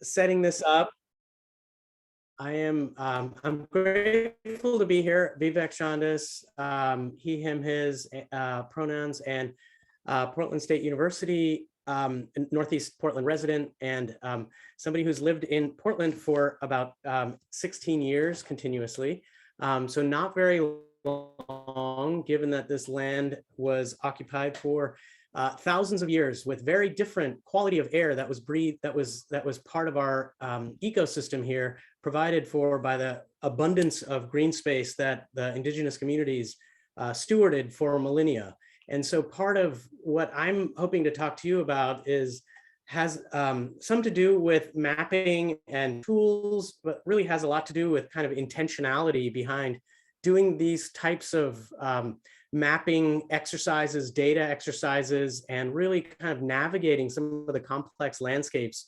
setting this up. I'm grateful to be here. Vivek Shandas, he, him, his pronouns, and Portland State University, Northeast Portland resident, and somebody who's lived in Portland for about 16 years continuously. So not very long, given that this land was occupied for thousands of years with very different quality of air that was breathed, that was part of our ecosystem here, provided for by the abundance of green space that the indigenous communities stewarded for millennia. And so part of what I'm hoping to talk to you about has some to do with mapping and tools, but really has a lot to do with kind of intentionality behind doing these types of mapping exercises, data exercises, and really kind of navigating some of the complex landscapes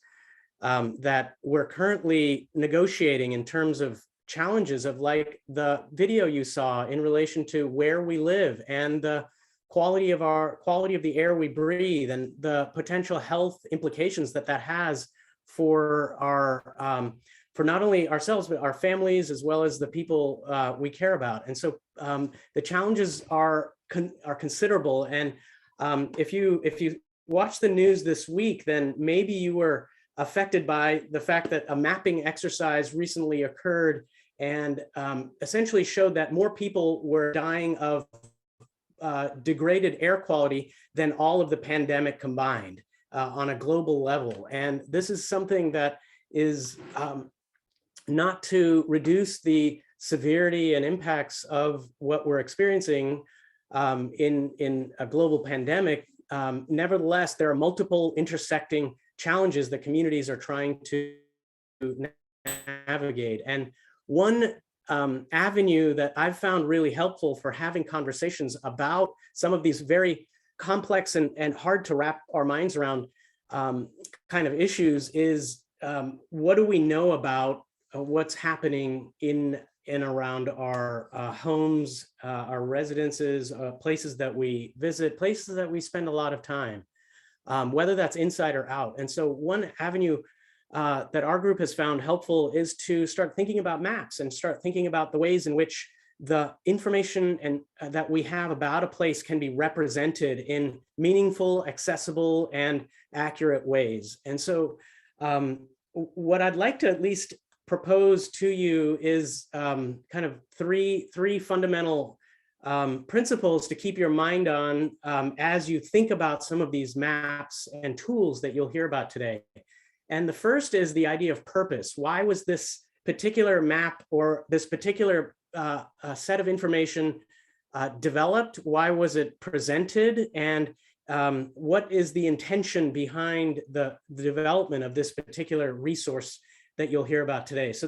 that we're currently negotiating in terms of challenges of, like the video you saw in relation to where we live and the quality of the air we breathe and the potential health implications that has for our for not only ourselves, but our families, as well as the people we care about. And so the challenges are considerable. And if you watch the news this week, then maybe you were affected by the fact that a mapping exercise recently occurred and essentially showed that more people were dying of degraded air quality than all of the pandemic combined on a global level. And this is something that is not to reduce the severity and impacts of what we're experiencing in a global pandemic. Nevertheless, there are multiple intersecting challenges that communities are trying to navigate. And one avenue that I've found really helpful for having conversations about some of these very complex and hard to wrap our minds around kind of issues is what do we know about what's happening in and around our homes, our residences, places that we visit, places that we spend a lot of time, whether that's inside or out. And so one avenue that our group has found helpful is to start thinking about maps and start thinking about the ways in which the information and that we have about a place can be represented in meaningful, accessible, and accurate ways. And so what I'd like to at least propose to you is kind of three fundamental principles to keep your mind on as you think about some of these maps and tools that you'll hear about today. And the first is the idea of purpose. Why was this particular map or this particular set of information developed? Why was it presented? And what is the intention behind the development of this particular resource that you'll hear about today? So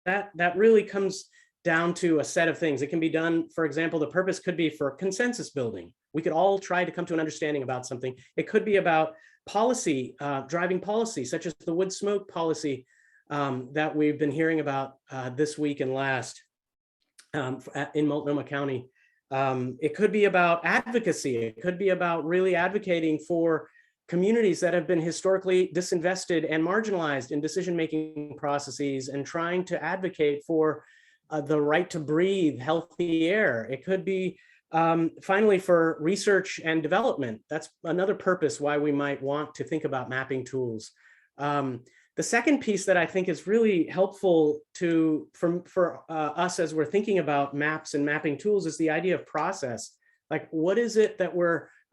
that really comes down to a set of things. It can be done, for example, the purpose could be for consensus building. We could all try to come to an understanding about something. It could be about policy, driving policy, such as the wood smoke policy that we've been hearing about this week and last in Multnomah County. It could be about advocacy. It could be about really advocating for communities that have been historically disinvested and marginalized in decision-making processes and trying to advocate for the right to breathe healthy air. It could be finally for research and development. That's another purpose why we might want to think about mapping tools. The second piece that I think is really helpful for us as we're thinking about maps and mapping tools is the idea of process. Like, what is it that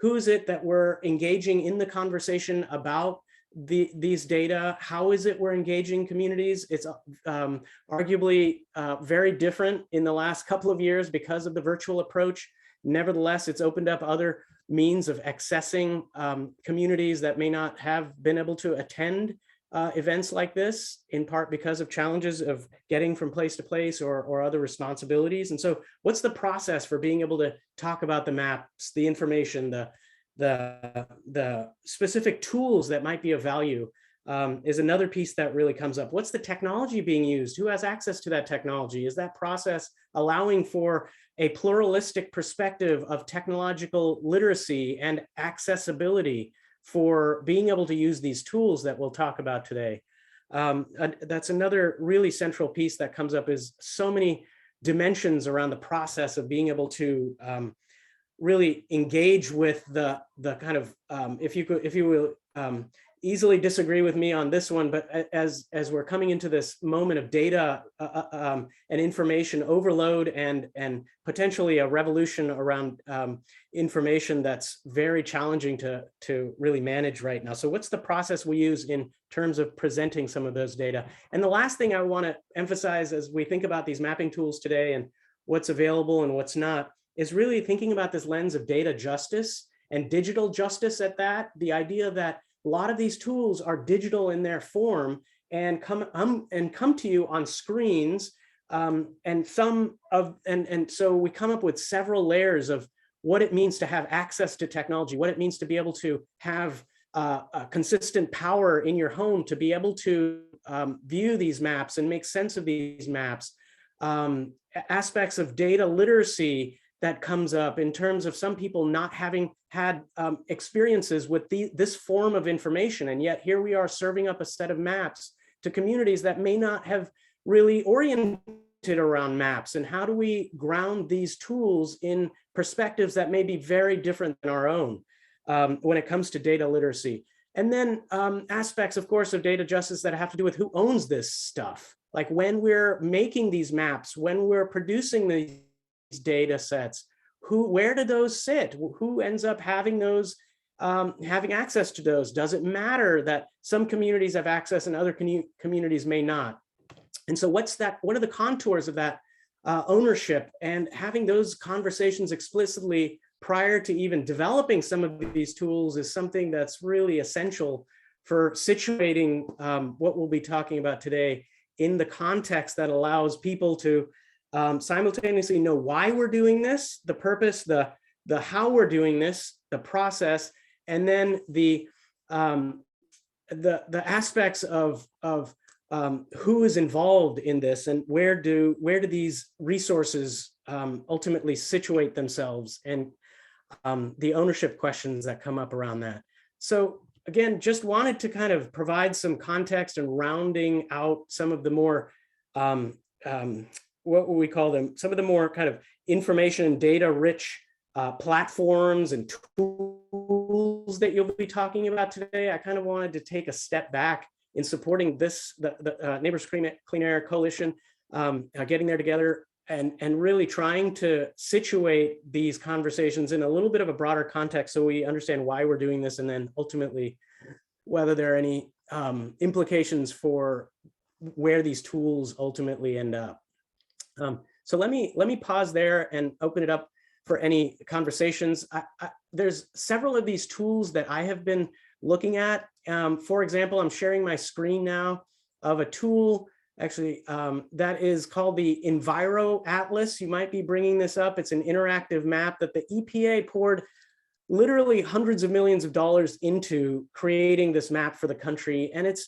who is it that we're engaging in the conversation about these data? How is it we're engaging communities? It's arguably very different in the last couple of years because of the virtual approach. Nevertheless, it's opened up other means of accessing communities that may not have been able to attend events like this, in part because of challenges of getting from place to place or other responsibilities. And so what's the process for being able to talk about the maps, the information, the specific tools that might be of value is another piece that really comes up. What's the technology being used? Who has access to that technology? Is that process allowing for a pluralistic perspective of technological literacy and accessibility for being able to use these tools that we'll talk about today? That's another really central piece that comes up, is so many dimensions around the process of being able to really engage with the kind of, if you will, easily disagree with me on this one, but as we're coming into this moment of data and information overload and potentially a revolution around information that's very challenging to really manage right now. So what's the process we use in terms of presenting some of those data? And the last thing I want to emphasize as we think about these mapping tools today and what's available and what's not, is really thinking about this lens of data justice and digital justice at that. The idea that a lot of these tools are digital in their form and come to you on screens, and so we come up with several layers of what it means to have access to technology, what it means to be able to have a consistent power in your home, to be able to view these maps and make sense of these maps, aspects of data literacy that comes up in terms of some people not having had experiences with this form of information. And yet here we are serving up a set of maps to communities that may not have really oriented around maps. And how do we ground these tools in perspectives that may be very different than our own when it comes to data literacy? And then aspects, of course, of data justice that have to do with who owns this stuff. Like when we're making these maps, when we're producing these data sets, where do those sit? Who ends up having those, having access to those? Does it matter that some communities have access and other communities may not? And so what are the contours of that ownership, and having those conversations explicitly prior to even developing some of these tools is something that's really essential for situating what we'll be talking about today in the context that allows people to simultaneously know why we're doing this, the purpose, the how we're doing this, the process, and then the aspects of who is involved in this, and where do these resources ultimately situate themselves, and the ownership questions that come up around that. So again, just wanted to kind of provide some context and rounding out some of the more what would we call them? Some of the more kind of information and data rich platforms and tools that you'll be talking about today. I kind of wanted to take a step back in supporting this, the Neighbors Clean Air Coalition, getting there together and really trying to situate these conversations in a little bit of a broader context so we understand why we're doing this, and then ultimately whether there are any implications for where these tools ultimately end up. So let me pause there and open it up for any conversations. There's several of these tools that I have been looking at. For example, I'm sharing my screen now of a tool actually that is called the Enviro Atlas. You might be bringing this up. It's an interactive map that the EPA poured literally hundreds of millions of dollars into creating this map for the country. And it's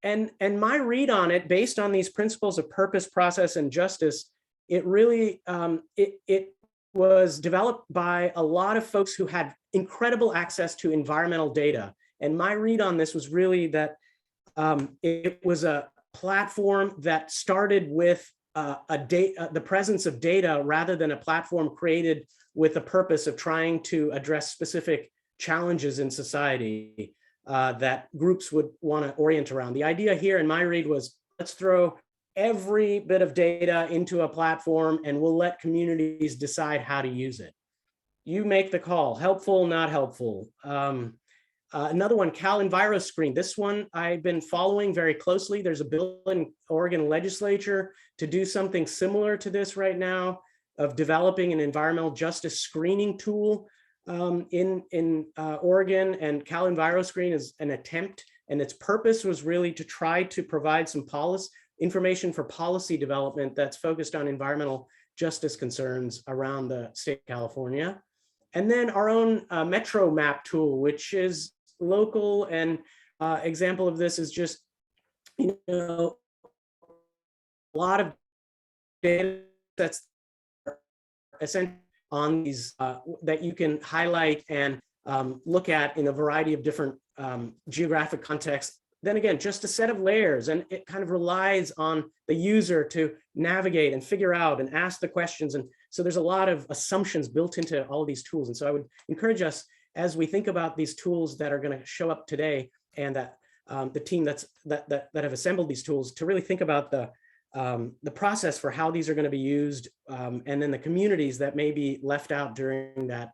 and my read on it, based on these principles of purpose, process, and justice, it really, it was developed by a lot of folks who had incredible access to environmental data. And my read on this was really that it was a platform that started with the presence of data rather than a platform created with the purpose of trying to address specific challenges in society that groups would want to orient around. The idea here in my read was, let's throw every bit of data into a platform and we'll let communities decide how to use it. You make the call, helpful, not helpful. Another one, Cal Enviro Screen. This one I've been following very closely. There's a bill in Oregon legislature to do something similar to this right now, of developing an environmental justice screening tool in Oregon, and Cal Enviro Screen is an attempt, and its purpose was really to try to provide some information for policy development that's focused on environmental justice concerns around the state of California. And then our own Metro Map tool, which is local, and example of this is just, you know, a lot of data that's essentially on these that you can highlight and look at in a variety of different geographic contexts then again, just a set of layers, and it kind of relies on the user to navigate and figure out and ask the questions. And so there's a lot of assumptions built into all of these tools. And so I would encourage us, as we think about these tools that are going to show up today, and that the team that have assembled these tools, to really think about the process for how these are going to be used, and then the communities that may be left out during that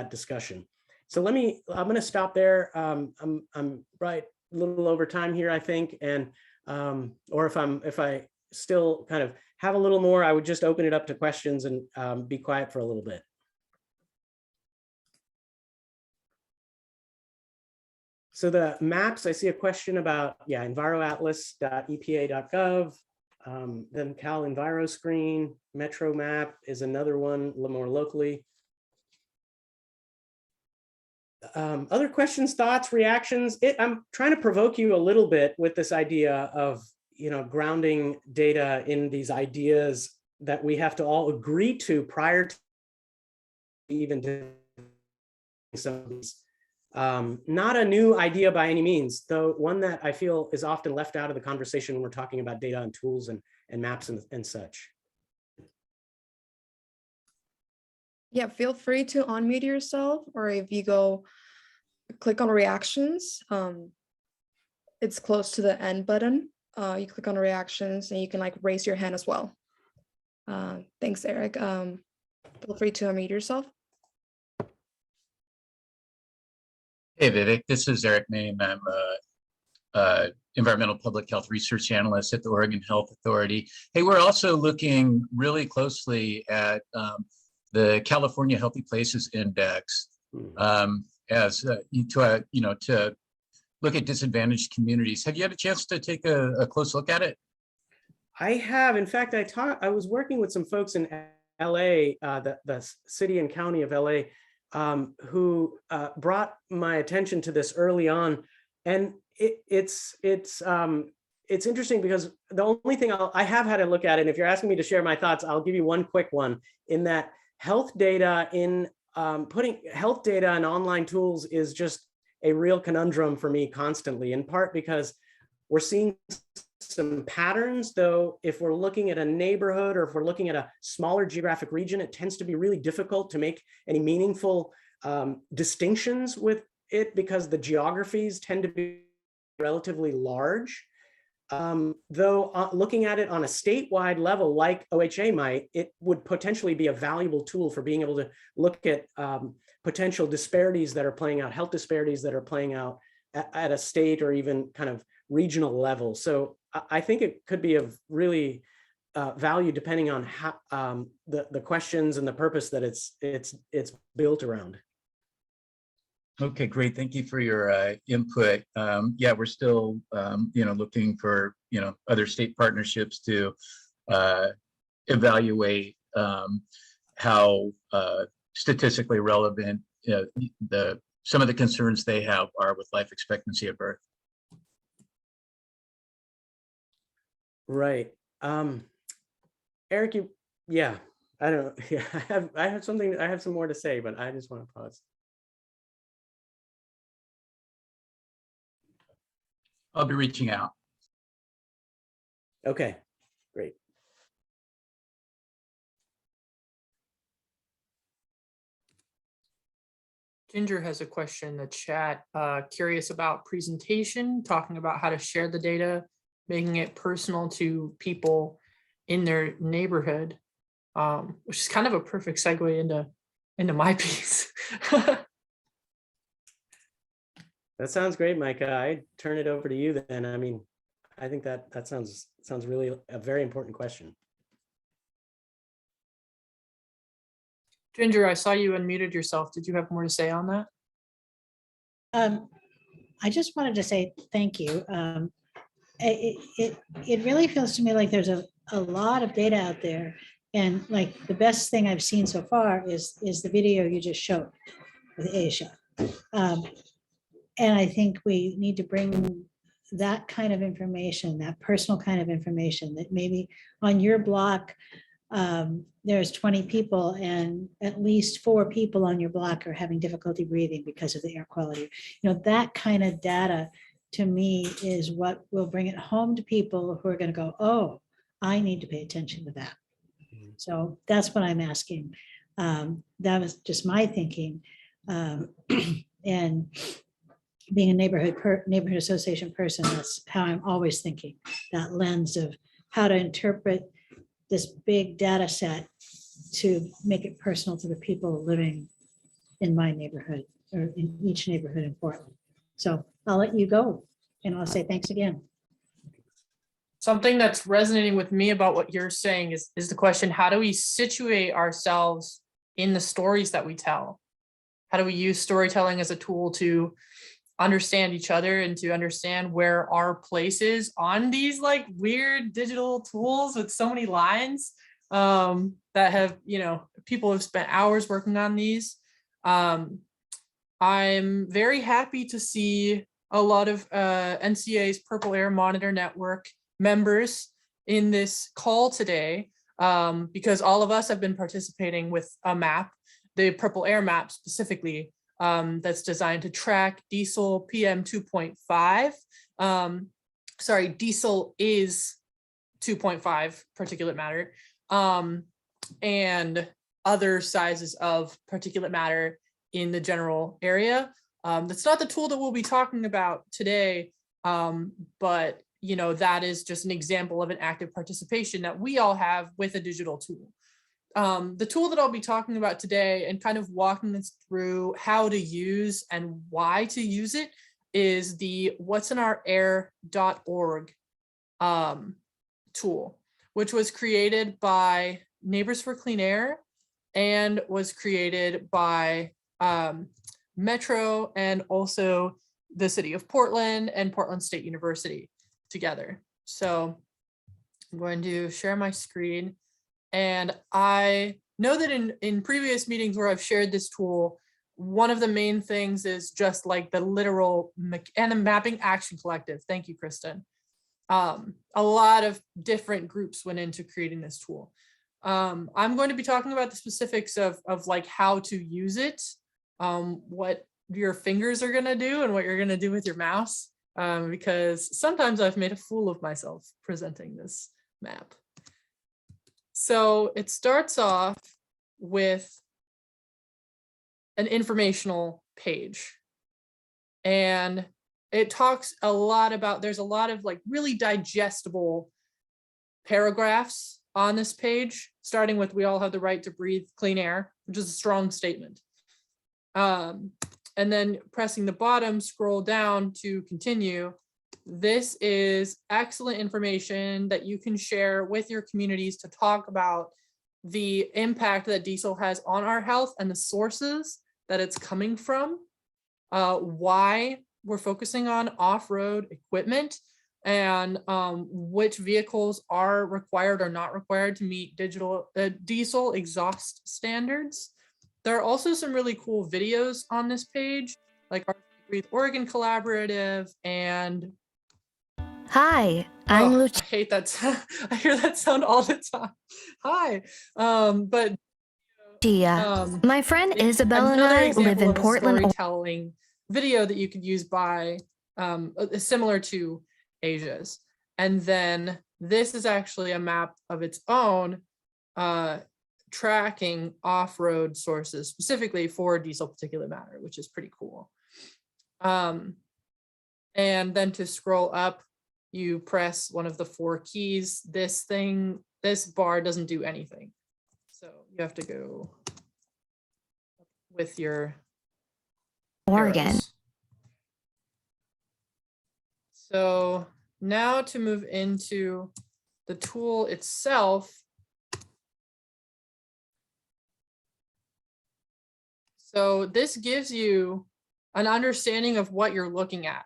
discussion. So I'm going to stop there. I'm right a little over time here, I think, and or if I still kind of have a little more, I would just open it up to questions and be quiet for a little bit. So the maps, I see a question about, yeah, enviroatlas.epa.gov, then Cal Enviro Screen, Metro Map is another one, a little more locally. Other questions, thoughts, reactions? I'm trying to provoke you a little bit with this idea of, grounding data in these ideas that we have to all agree to prior to even doing some of these. Not a new idea by any means, though one that I feel is often left out of the conversation when we're talking about data and tools and maps and such. Yeah, feel free to unmute yourself, or if you go click on reactions, it's close to the end button. You click on reactions and you can raise your hand as well. Thanks, Eric. Feel free to unmute yourself. Hey, Vivek, this is Eric Main. I'm a environmental public health research analyst at the Oregon Health Authority. Hey, we're also looking really closely at the California Healthy Places Index as to look at disadvantaged communities. Have you had a chance to take a close look at it? I have. In fact, I was working with some folks in LA, the city and county of LA, who brought my attention to this early on, and it's interesting because the only thing I have had a look at it, and if you're asking me to share my thoughts, I'll give you one quick one. In that, health data putting health data in online tools is just a real conundrum for me constantly. In part because we're seeing some patterns, though. If we're looking at a neighborhood or if we're looking at a smaller geographic region, it tends to be really difficult to make any meaningful distinctions with it because the geographies tend to be relatively large. Though looking at it on a statewide level, like OHA might, it would potentially be a valuable tool for being able to look at potential disparities that are playing out, health disparities that are playing out at a state or even kind of regional level. So I think it could be of really value depending on how the questions and the purpose that it's built around. Okay, great. Thank you for your input. Yeah, we're still, looking for, other state partnerships to evaluate how statistically relevant some of the concerns they have are with life expectancy at birth. Right. Eric, yeah, I don't know. Yeah, I have some more to say, but I just want to pause. I'll be reaching out. Okay, great. Ginger has a question in the chat, curious about presentation, talking about how to share the data, making it personal to people in their neighborhood, which is kind of a perfect segue into my piece. That sounds great, Micah. I turn it over to you then. I mean, I think that sounds really a very important question. Ginger, I saw you unmuted yourself. Did you have more to say on that? I just wanted to say thank you. It really feels to me like there's a lot of data out there, and like the best thing I've seen so far is the video you just showed with Asia. And I think we need to bring that kind of information, that personal kind of information, that maybe on your block, there's 20 people and at least 4 people on your block are having difficulty breathing because of the air quality. That kind of data to me is what will bring it home to people who are going to go, oh, I need to pay attention to that. So that's what I'm asking. That was just my thinking. And being a neighborhood association person, that's how I'm always thinking, that lens of how to interpret this big data set to make it personal to the people living in my neighborhood or in each neighborhood in Portland. So I'll let you go and I'll say thanks again. Something that's resonating with me about what you're saying is the question, how do we situate ourselves in the stories that we tell? How do we use storytelling as a tool to understand each other and to understand where our place is on these like weird digital tools with so many lines that have, people have spent hours working on these. I'm very happy to see a lot of NCA's Purple Air Monitor Network members in this call today, because all of us have been participating with a map, the Purple Air map specifically, that's designed to track diesel PM 2.5. Sorry, diesel is 2.5 particulate matter, and other sizes of particulate matter in the general area. That's not the tool that we'll be talking about today, but that is just an example of an active participation that we all have with a digital tool. The tool that I'll be talking about today and kind of walking us through how to use and why to use it is the whatsinourair.org tool, which was created by Neighbors for Clean Air and was created by Metro and also the city of Portland and Portland State University together. So I'm going to share my screen. And I know that in previous meetings where I've shared this tool, one of the main things is just like the literal and the Mapping Action Collective. Thank you, Kristen. A lot of different groups went into creating this tool. I'm going to be talking about the specifics of like how to use it, what your fingers are going to do and what you're going to do with your mouse, because sometimes I've made a fool of myself presenting this map. So it starts off with an informational page, and it talks a lot about, there's a lot of like really digestible paragraphs on this page, starting with we all have the right to breathe clean air, which is a strong statement. And then pressing the bottom, scroll down to continue. This is excellent information that you can share with your communities to talk about the impact that diesel has on our health and the sources that it's coming from, why we're focusing on off-road equipment, and which vehicles are required or not required to meet diesel exhaust standards. There are also some really cool videos on this page, like our Breathe Oregon Collaborative and Hi, I'm I hate that. I hear that sound all the time. Hi, but Lucia. My friend Isabel and another I example live in of a Portland. storytelling video that you could use by similar to Asia's. And then this is actually a map of its own, tracking off-road sources specifically for diesel particulate matter, which is pretty cool. And then to scroll up, you press one of the 4 keys. This bar doesn't do anything. So you have to go with your Oregon. arrows. So now to move into the tool itself. So this gives you an understanding of what you're looking at.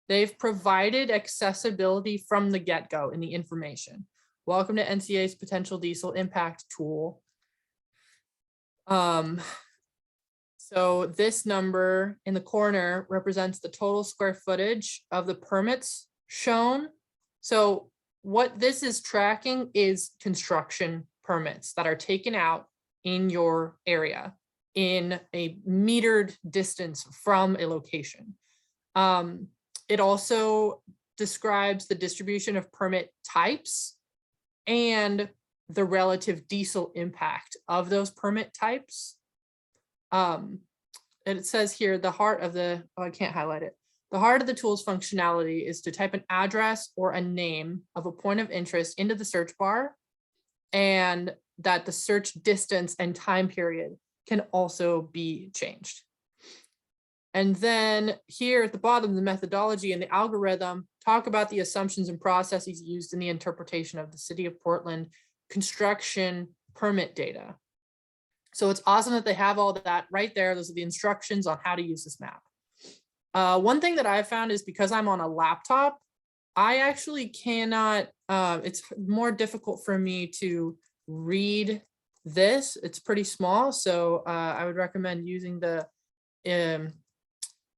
They've provided accessibility from the get-go in the information. Welcome to NCA's Potential Diesel Impact Tool. So this number in the corner represents the total square footage of the permits shown. So what this is tracking is construction permits that are taken out in your area in a metered distance from a location. It also describes the distribution of permit types and the relative diesel impact of those permit types. And it says here, the heart of the, oh, I can't highlight it. The heart of the tool's functionality is to type an address or a name of a point of interest into the search bar, and that the search distance and time period can also be changed. And then here at the bottom, the methodology and the algorithm talk about the assumptions and processes used in the interpretation of the City of Portland construction permit data. So it's awesome that they have all that right there. Those are the instructions on how to use this map. One thing that I found is because I'm on a laptop, I actually cannot, it's more difficult for me to read this. It's pretty small. So I would recommend using the,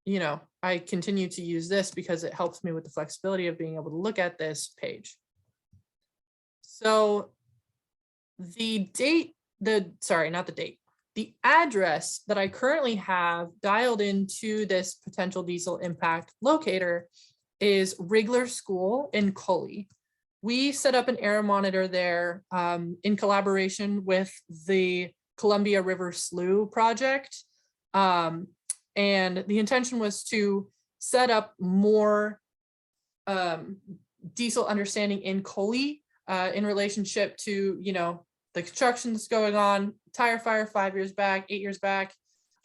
you know, I continue to use this because it helps me with the flexibility of being able to look at this page. So the date, sorry, not the date, the address that I currently have dialed into this potential diesel impact locator is Rigler School in Cully. We set up an air monitor there in collaboration with the Columbia River Slough project. And the intention was to set up more diesel understanding in Cully in relationship to, you know, the construction that's going on, tire fire 5 years back, 8 years back,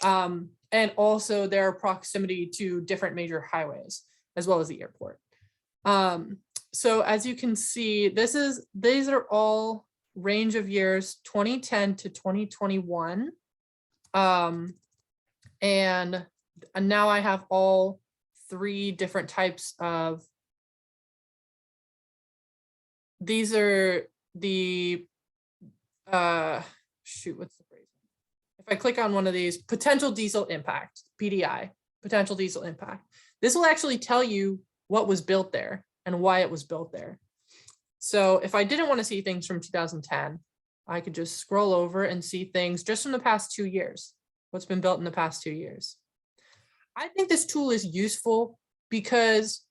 and also their proximity to different major highways, as well as the airport. So as you can see, these are all range of years 2010 to 2021. And now I have all 3 different types of, these are the, shoot, what's the phrase? If I click on one of these, potential diesel impact, PDI, potential diesel impact, this will actually tell you what was built there and why it was built there. So if I didn't want to see things from 2010, I could just scroll over and see things just from the past 2 years, what's been built in the past 2 years. I think this tool is useful because,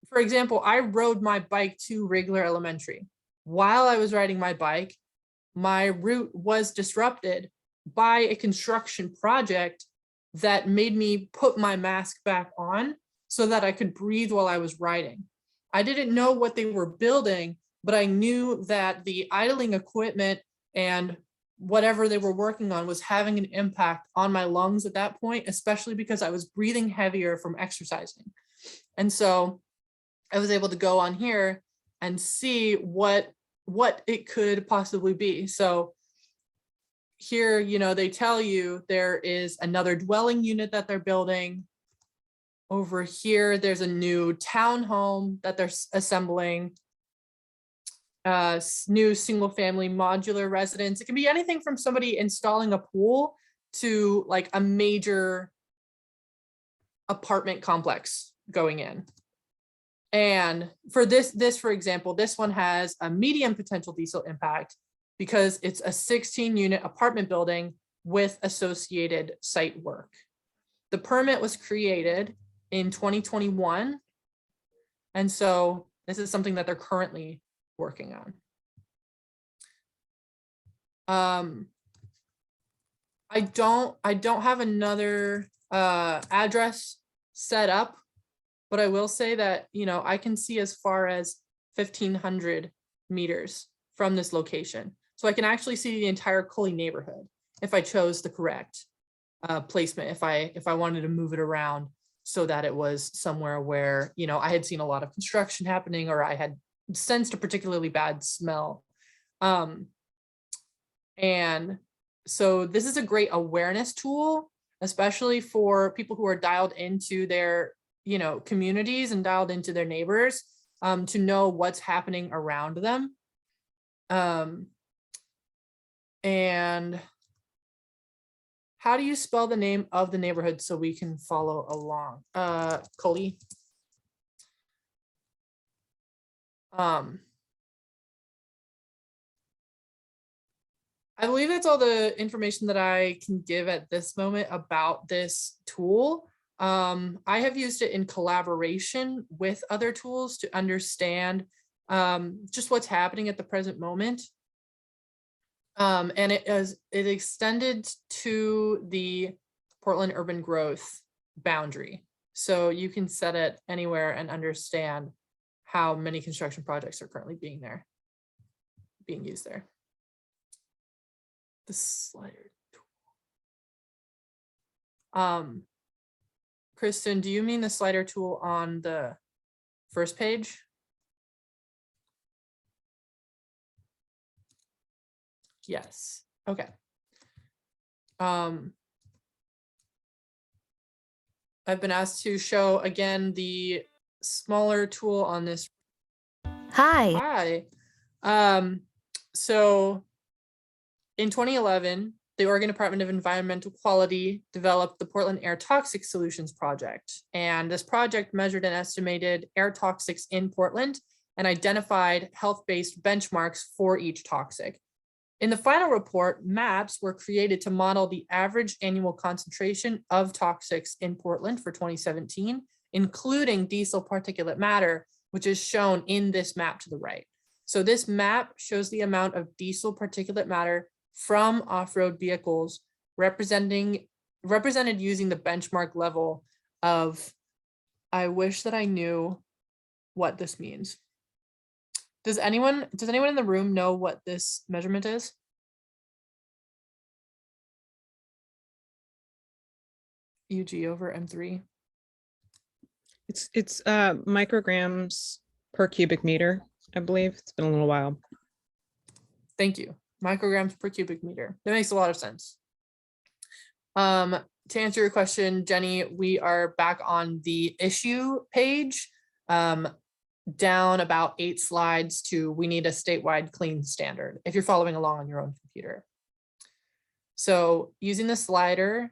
for example, I rode my bike to Rigler Elementary. While I was riding my bike, my route was disrupted by a construction project that made me put my mask back on so that I could breathe while I was riding. I didn't know what they were building, but I knew that the idling equipment and whatever they were working on was having an impact on my lungs at that point, especially because I was breathing heavier from exercising. And so I was able to go on here and see what it could possibly be. So here, you know, they tell you there is another dwelling unit that they're building. Over here, there's a new townhome that they're assembling. New single family modular residence. It can be anything from somebody installing a pool to like a major apartment complex going in. And for this, for example, this one has a medium potential diesel impact because it's a 16-unit apartment building with associated site work. The permit was created in 2021. And so this is something that they're currently working on. I don't have another address set up, but I will say that, you know, I can see as far as 1,500 meters from this location. So I can actually see the entire Cully neighborhood if I chose the correct placement, if I wanted to move it around so that it was somewhere where, you know, I had seen a lot of construction happening or I had sensed a particularly bad smell. And so this is a great awareness tool, especially for people who are dialed into their, you know, communities and dialed into their neighbors, to know what's happening around them. And how do you spell the name of the neighborhood so we can follow along? Cully. I believe that's all the information that I can give at this moment about this tool. I have used it in collaboration with other tools to understand just what's happening at the present moment. And it extended to the Portland urban growth boundary. So you can set it anywhere and understand how many construction projects are currently being used there. The slider tool. Kristen, do you mean the slider tool on the first page? Yes. Okay. I've been asked to show again the smaller tool on this. Hi. Hi. So in 2011, the Oregon Department of Environmental Quality developed the Portland Air Toxic Solutions Project. And this project measured and estimated air toxics in Portland and identified health-based benchmarks for each toxic. In the final report, maps were created to model the average annual concentration of toxics in Portland for 2017, including diesel particulate matter, which is shown in this map to the right. So this map shows the amount of diesel particulate matter from off-road vehicles represented using the benchmark level of, I wish that I knew what this means. Does anyone in the room know what this measurement is? UG over M3. It's micrograms per cubic meter, I believe. It's been a little while. Thank you. Micrograms per cubic meter. That makes a lot of sense. To answer your question, Jenny, we are back on the issue page. Down about 8 slides to we need a statewide clean standard if you're following along on your own computer. So using the slider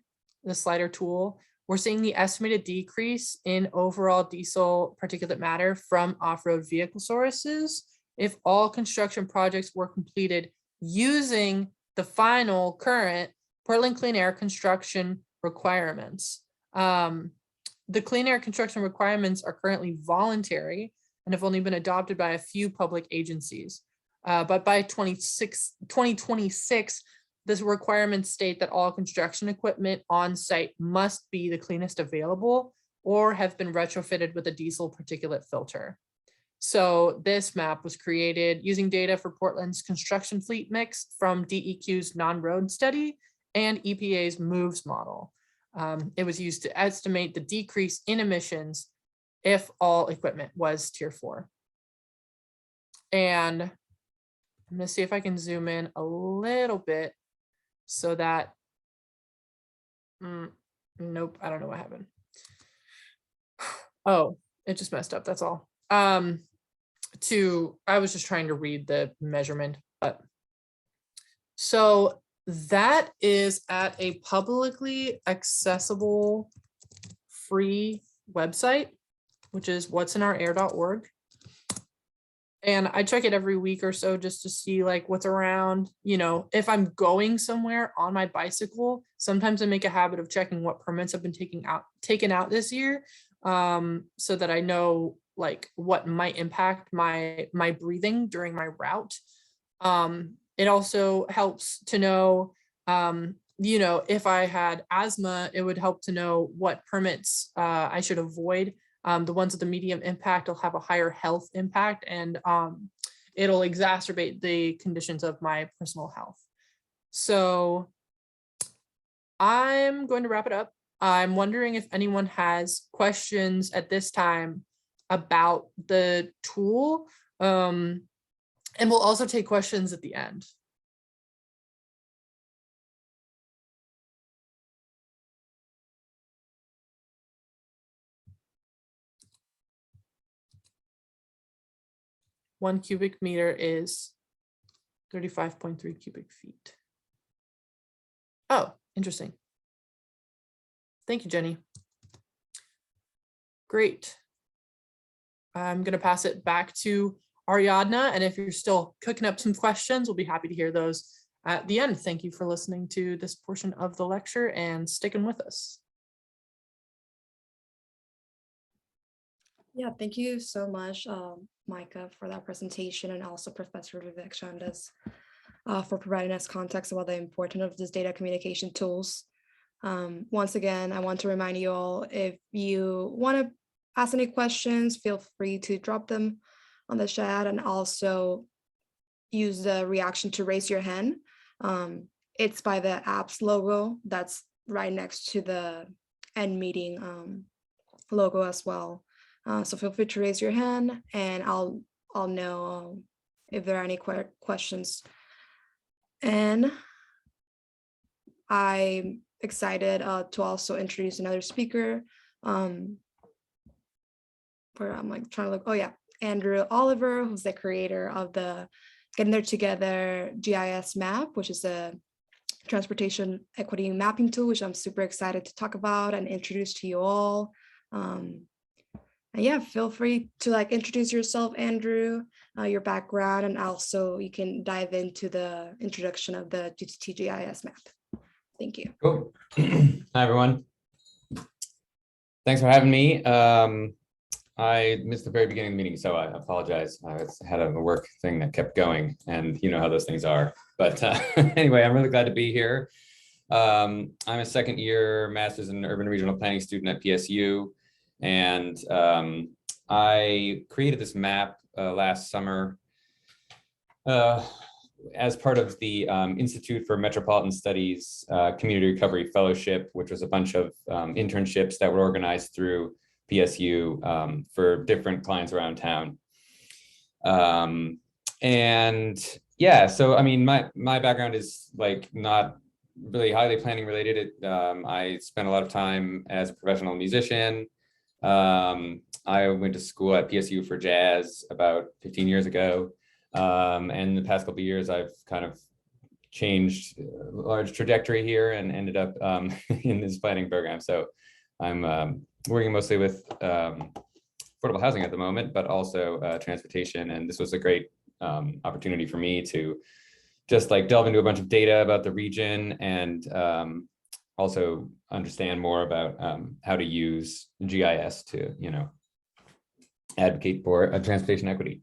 tool, we're seeing the estimated decrease in overall diesel particulate matter from off-road vehicle sources if all construction projects were completed using the final current Portland Clean Air construction requirements. The clean air construction requirements are currently voluntary and have only been adopted by a few public agencies. But by 2026, this requirements state that all construction equipment on site must be the cleanest available or have been retrofitted with a diesel particulate filter. So this map was created using data for Portland's construction fleet mix from DEQ's non-road study and EPA's MOVES model. It was used to estimate the decrease in emissions if all equipment was tier 4. And I'm gonna see if I can zoom in a little bit so that, nope, I don't know what happened. Oh, it just messed up, that's all. I was just trying to read the measurement, but. So that is at a publicly accessible free website, which is what'sinourair.org. And I check it every week or so just to see like what's around. You know, if I'm going somewhere on my bicycle, sometimes I make a habit of checking what permits have been taken out this year, so that I know like what might impact my breathing during my route. It also helps to know, you know, if I had asthma, it would help to know what permits I should avoid. The ones with the medium impact will have a higher health impact, and it'll exacerbate the conditions of my personal health. So I'm going to wrap it up. I'm wondering if anyone has questions at this time about the tool. And we'll also take questions at the end. One cubic meter is 35.3 cubic feet. Oh, interesting. Thank you, Jenny. Great. I'm going to pass it back to Ariadna, and if you're still cooking up some questions, we'll be happy to hear those at the end. Thank you for listening to this portion of the lecture and sticking with us. Yeah, thank you so much, Micah, for that presentation, and also Professor Vivek Shandas for providing us context about the importance of these data communication tools. Once again, I want to remind you all, if you want to ask any questions, feel free to drop them on the chat, and also use the reaction to raise your hand. It's by the app's logo that's right next to the end meeting logo as well. So feel free to raise your hand, and I'll know if there are any questions. And I'm excited to also introduce another speaker. Where I'm like trying to look. Oh yeah, Andrew Oliver, who's the creator of the Getting There Together GIS map, which is a transportation equity mapping tool, which I'm super excited to talk about and introduce to you all. And yeah, feel free to like introduce yourself, Andrew, your background, and also you can dive into the introduction of the GTT GIS map. Thank you. Cool. Hi, everyone. Thanks for having me. I missed the very beginning of the meeting, so I apologize. I had a work thing that kept going, and you know how those things are. But anyway, I'm really glad to be here. I'm a second year master's in urban regional planning student at PSU, and I created this map last summer as part of the Institute for Metropolitan Studies Community Recovery Fellowship, which was a bunch of internships that were organized through PSU for different clients around town. And yeah, so I mean, my background is like not really highly planning related. I spent a lot of time as a professional musician. I went to school at PSU for jazz about 15 years ago. And the past couple of years, I've kind of changed a large trajectory here and ended up in this planning program. So I'm working mostly with affordable housing at the moment, but also transportation. And this was a great opportunity for me to just like delve into a bunch of data about the region and also understand more about how to use GIS to, you know, advocate for transportation equity.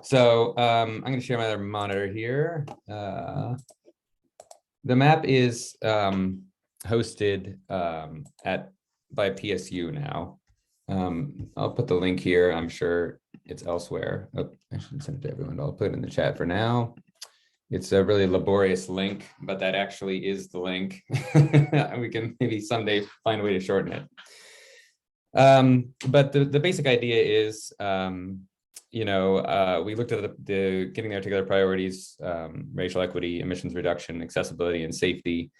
So I'm going to share my other monitor here. The map is hosted by PSU now. I'll put the link here. I'm sure it's elsewhere. Oh, I shouldn't send it to everyone. I'll put it in the chat for now. It's a really laborious link, but that actually is the link. We can maybe someday find a way to shorten it. But the basic idea is, you know, we looked at the Getting There Together priorities, racial equity, emissions reduction, accessibility, and safety.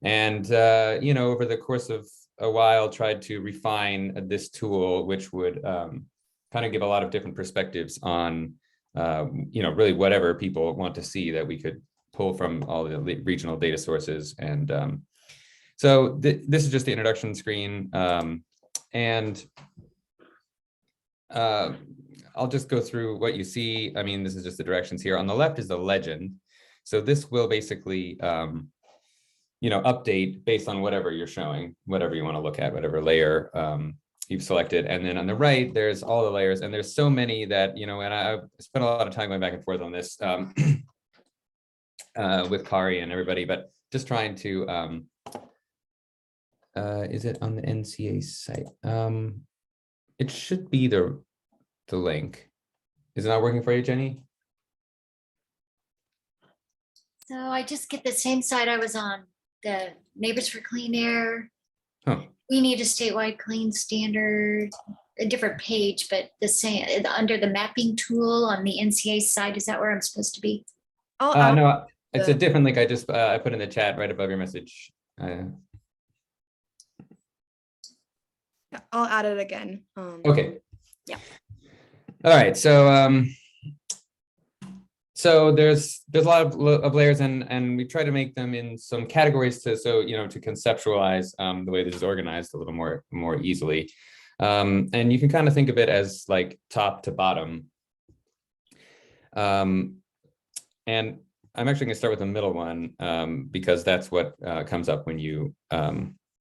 And, you know, over the course of a while, tried to refine this tool, which would kind of give a lot of different perspectives on, you know, really whatever people want to see that we could pull from all the regional data sources. And so this is just the introduction screen. And I'll just go through what you see. I mean, this is just the directions here. On the left is the legend. So this will basically, you know, update based on whatever you're showing, whatever you want to look at, whatever layer you've selected. And then on the right, there's all the layers. And there's so many that, you know, and I've spent a lot of time going back and forth on this with Kari and everybody, but just trying to, is it on the NCA site? It should be the link. Is it not working for you, Jenny? So I just get the same site I was on, the Neighbors for Clean Air. Huh. We need a statewide clean standard, a different page, but the same under the mapping tool on the NCA site. Is that where I'm supposed to be? No, it's a different link. I just I put in the chat right above your message. I'll add it again. Okay. Yeah. All right. So so there's a lot of layers, and we try to make them in some categories to you know, to conceptualize the way this is organized a little more easily. And you can kind of think of it as like top to bottom. And I'm actually going to start with the middle one because that's what comes up when you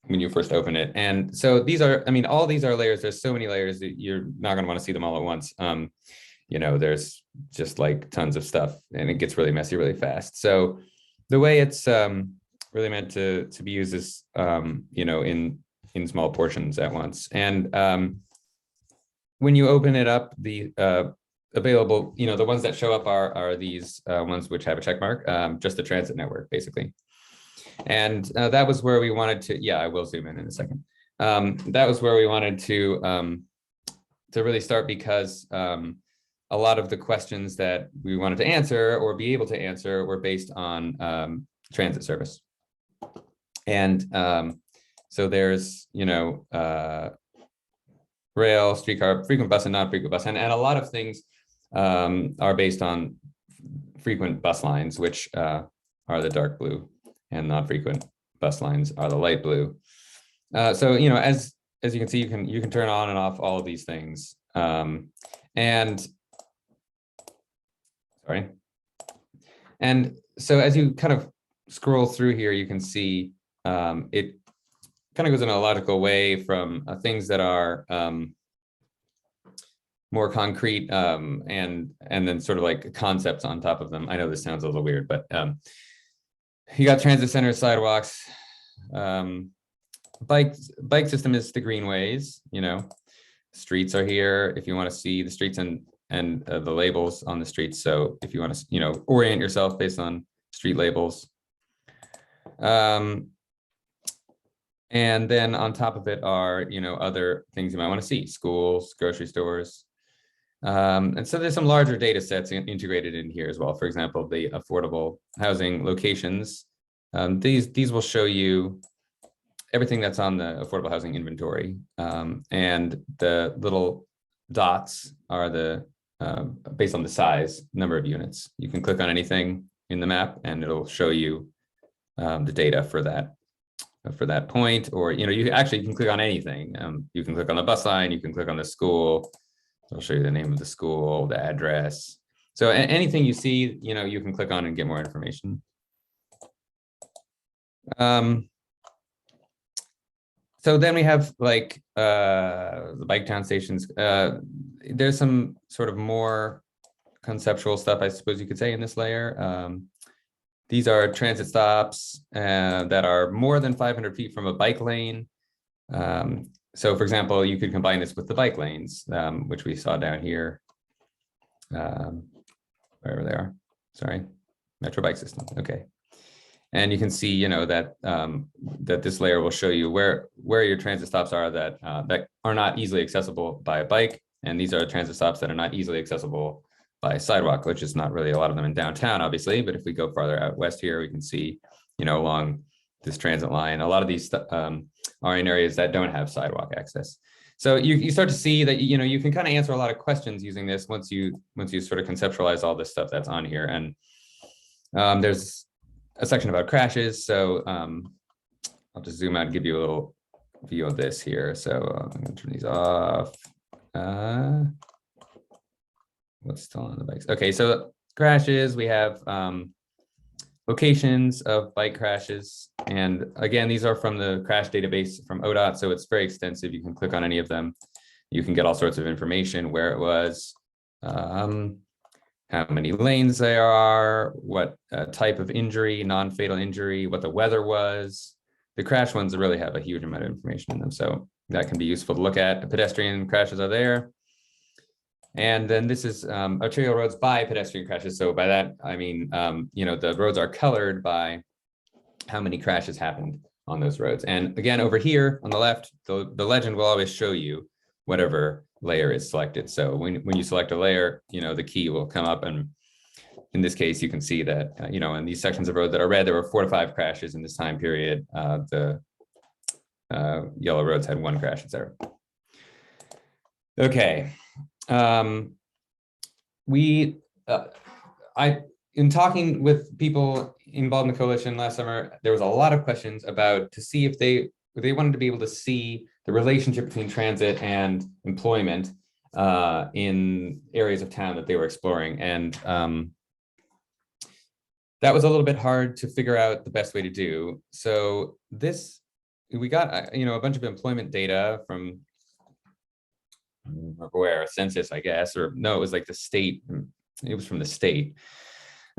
when you first open it. And so these are, I mean, all these are layers. There's so many layers that you're not going to want to see them all at once. You know, there's just like tons of stuff, and it gets really messy really fast. So the way it's really meant to be used is, you know, in small portions at once. And when you open it up, the available, you know, the ones that show up are these ones which have a check mark, just the transit network, basically. And that was where we wanted to, yeah, I will zoom in a second. That was where we wanted to really start, because a lot of the questions that we wanted to answer or be able to answer were based on transit service. And so there's, you know, rail, streetcar, frequent bus and non-frequent bus. And a lot of things are based on frequent bus lines, which are the dark blue, and non-frequent bus lines are the light blue. So, you know, as you can see, you can turn on and off all of these things. And so as you kind of scroll through here, you can see it kind of goes in a logical way from things that are more concrete, and then sort of like concepts on top of them. I know this sounds a little weird, but you got transit centers, sidewalks, bike system is the greenways, you know, streets are here if you want to see the streets and the labels on the streets. So if you want to, you know, orient yourself based on street labels. And then on top of it are, you know, other things you might want to see: schools, grocery stores. And so there's some larger data sets integrated in here as well. For example, the affordable housing locations. These will show you everything that's on the affordable housing inventory. And the little dots are the based on the size, number of units. You can click on anything in the map and it'll show you the data for that point. Or, you know, you actually can click on anything. You can click on the bus line, you can click on the school. I'll show you the name of the school, the address. So anything you see, you know, you can click on and get more information. So then we have like the bike town stations. There's some sort of more conceptual stuff, I suppose you could say, in this layer. These are transit stops that are more than 500 feet from a bike lane. So for example, you could combine this with the bike lanes, which we saw down here, wherever they are, sorry, Metro Bike System, okay. And you can see, you know, that that this layer will show you where your transit stops are that that are not easily accessible by a bike. And these are transit stops that are not easily accessible by sidewalk, which is not really a lot of them in downtown, obviously. But if we go farther out west here, we can see, you know, along this transit line, a lot of these are in areas that don't have sidewalk access. So you start to see that, you know, you can kind of answer a lot of questions using this once you sort of conceptualize all this stuff that's on here. And there's a section about crashes. So I'll just zoom out and give you a little view of this here. So I'm gonna turn these off. What's still on the bikes? Okay, so crashes, we have locations of bike crashes. And again, these are from the crash database from ODOT. So it's very extensive. You can click on any of them. You can get all sorts of information, where it was, how many lanes there are, what type of injury, non-fatal injury, what the weather was. The crash ones really have a huge amount of information in them. So that can be useful to look at. The pedestrian crashes are there. And then this is arterial roads by pedestrian crashes. So by that, I mean, you know, the roads are colored by how many crashes happened on those roads. And again, over here on the left, the legend will always show you whatever layer is selected. So when you select a layer, you know, the key will come up. And in this case, you can see that, you know, in these sections of road that are red, there were 4 to 5 crashes in this time period. The yellow roads had 1 crash, etc. Okay. In talking with people involved in the coalition last summer, there was a lot of questions about to see if they wanted to be able to see the relationship between transit and employment in areas of town that they were exploring. And that was a little bit hard to figure out the best way to do. So this we got, a bunch of employment data from, I don't remember where, census, I guess, or no, it was like the state. It was from the state.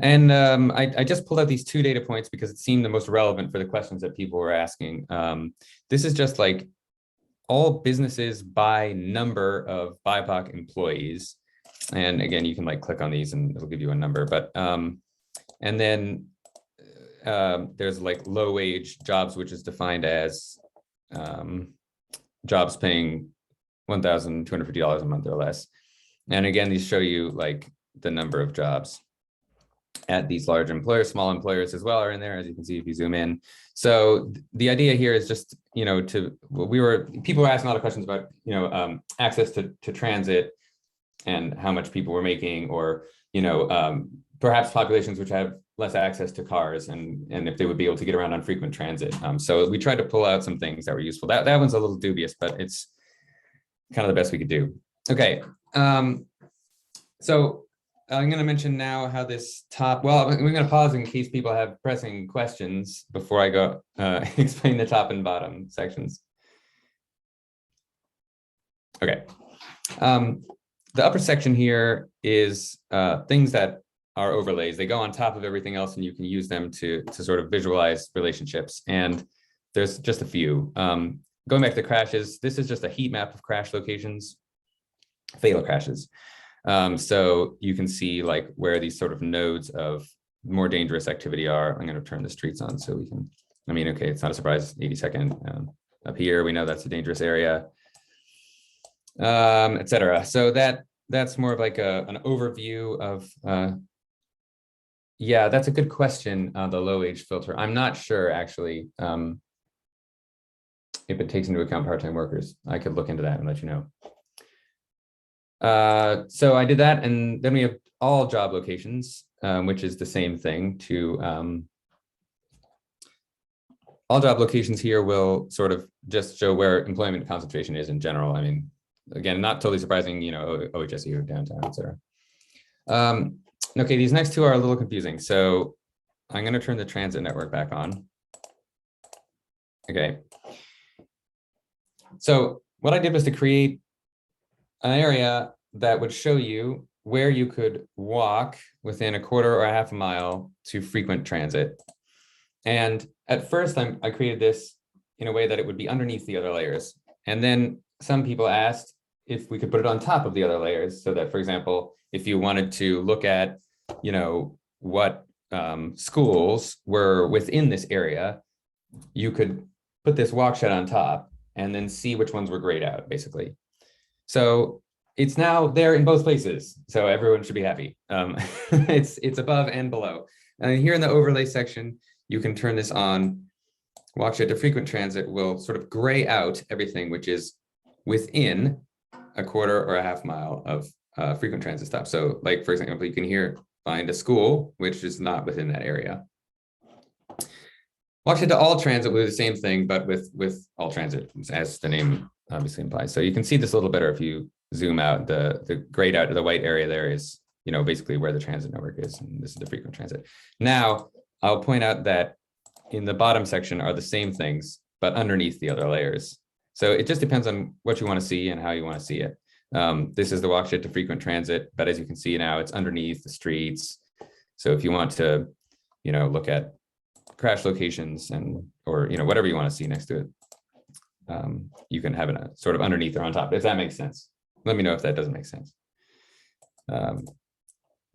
And I just pulled out these 2 data points because it seemed the most relevant for the questions that people were asking. This is just like all businesses by number of BIPOC employees. And again, you can like click on these and it'll give you a number, but, and then there's like low wage jobs, which is defined as jobs paying $1,250 a month or less. And again, these show you like the number of jobs at these large employers. Small employers as well are in there, as you can see if you zoom in. So the idea here is just, people were asking a lot of questions about, access to transit and how much people were making, or, perhaps populations which have less access to cars and if they would be able to get around on frequent transit. So we tried to pull out some things that were useful. That one's a little dubious, but it's kind of the best we could do. Okay. So I'm going to mention now how this we're going to pause in case people have pressing questions before I go explain the top and bottom sections. Okay. The upper section here is things that are overlays. They go on top of everything else and you can use them to sort of visualize relationships. And there's just a few. Going back to crashes, this is just a heat map of crash locations, fatal crashes. So you can see like where these sort of nodes of more dangerous activity are. I'm going to turn the streets on so we can, okay, it's not a surprise, 82nd up here, we know that's a dangerous area, etc. So that's more of like an overview of, yeah, that's a good question, the low age filter. I'm not sure actually if it takes into account part-time workers. I could look into that and let you know. So I did that, and then we have all job locations, which is the same thing to all job locations here will sort of just show where employment concentration is in general. Again, not totally surprising, OHSU or downtown, et cetera. Okay, these next 2 are a little confusing. So I'm going to turn the transit network back on. Okay. So what I did was to create an area that would show you where you could walk within a quarter or a half a mile to frequent transit. And at first I created this in a way that it would be underneath the other layers. And then some people asked if we could put it on top of the other layers so that, for example, if you wanted to look at, what schools were within this area, you could put this walkshed on top and then see which ones were grayed out, basically. So it's now there in both places, so everyone should be happy. It's above and below. And here in the overlay section, you can turn this on. Walkshed to frequent transit will sort of gray out everything which is within a quarter or a half mile of frequent transit stop. So like, for example, you can here find a school, which is not within that area. Walkshed to all transit will do the same thing, but with all transit, as the name obviously implies. So you can see this a little better if you zoom out. The grayed out of the white area there is, basically where the transit network is, and this is the frequent transit. Now, I'll point out that in the bottom section are the same things, but underneath the other layers. So it just depends on what you want to see and how you want to see it. This is the walkshed to frequent transit, but as you can see now, it's underneath the streets. So if you want to, look at crash locations or whatever you want to see next to it, you can have it sort of underneath or on top, if that makes sense. Let me know if that doesn't make sense. And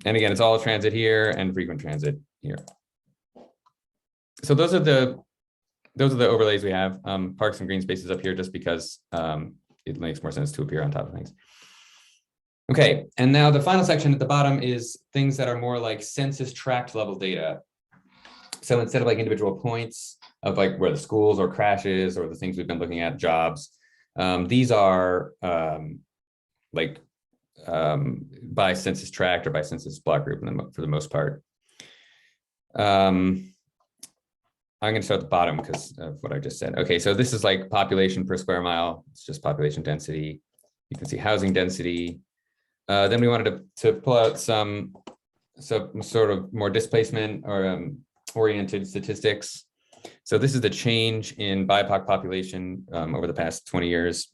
again, it's all transit here and frequent transit here. So those are the overlays we have. Parks and green spaces up here just because it makes more sense to appear on top of things. Okay, and now the final section at the bottom is things that are more like census tract level data. So instead of like individual points of like where the schools or crashes or the things we've been looking at, jobs, these are by census tract or by census block group for the most part. I'm going to start at the bottom because of what I just said. Okay, so this is like population per square mile. It's just population density. You can see housing density. Then we wanted to pull out some sort of more displacement or oriented statistics. So this is the change in BIPOC population over the past 20 years.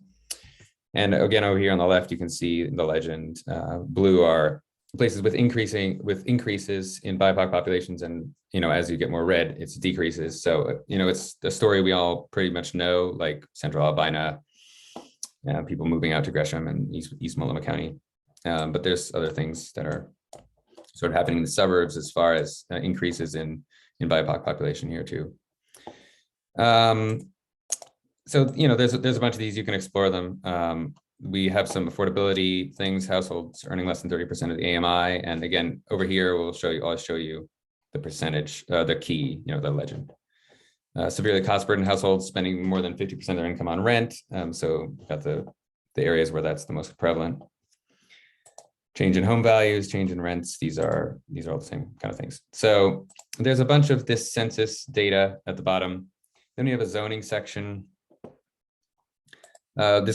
And again, over here on the left, you can see the legend. Blue are places with increases in BIPOC populations, and as you get more red, it's decreases. So it's the story we all pretty much know, like Central Albina, people moving out to Gresham and East Multnomah County. But there's other things that are sort of happening in the suburbs as far as increases in BIPOC population here too. So there's a bunch of these. You can explore them. We have some affordability things, households earning less than 30% of the AMI. And again, over here, I'll show you the percentage, the key, the legend. Severely cost burdened households spending more than 50% of their income on rent. So we've got the areas where that's the most prevalent. Change in home values, change in rents. These are all the same kind of things. So there's a bunch of this census data at the bottom. Then we have a zoning section. All the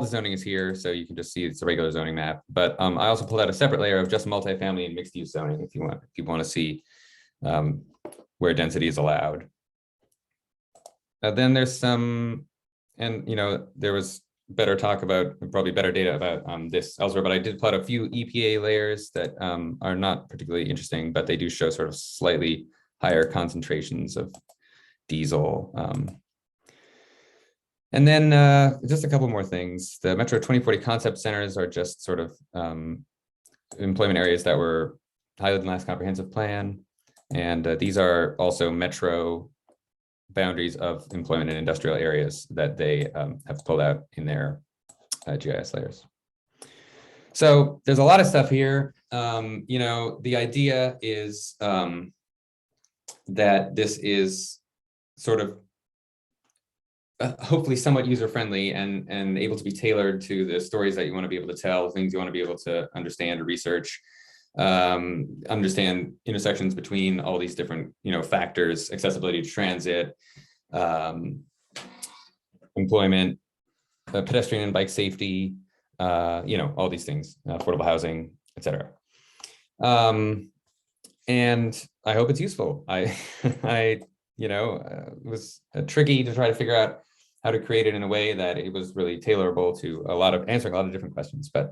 zoning is here, so you can just see it's a regular zoning map. But I also pulled out a separate layer of just multifamily and mixed use zoning if people want to see where density is allowed. Then there's some, and there was probably better data about this elsewhere, but I did plot a few EPA layers that are not particularly interesting, but they do show sort of slightly higher concentrations of diesel. And then just a couple more things. The Metro 2040 concept centers are just sort of employment areas that were highlighted in the last comprehensive plan. And these are also Metro boundaries of employment in industrial areas that they have pulled out in their GIS layers. So there's a lot of stuff here. The idea is that this is sort of hopefully somewhat user-friendly and able to be tailored to the stories that you want to be able to tell, things you want to be able to understand or research, understand intersections between all these different factors, accessibility to transit, employment, pedestrian and bike safety, all these things, affordable housing, etc. And I hope it's useful. It was tricky to try to figure out how to create it in a way that it was really tailorable to answering a lot of different questions. But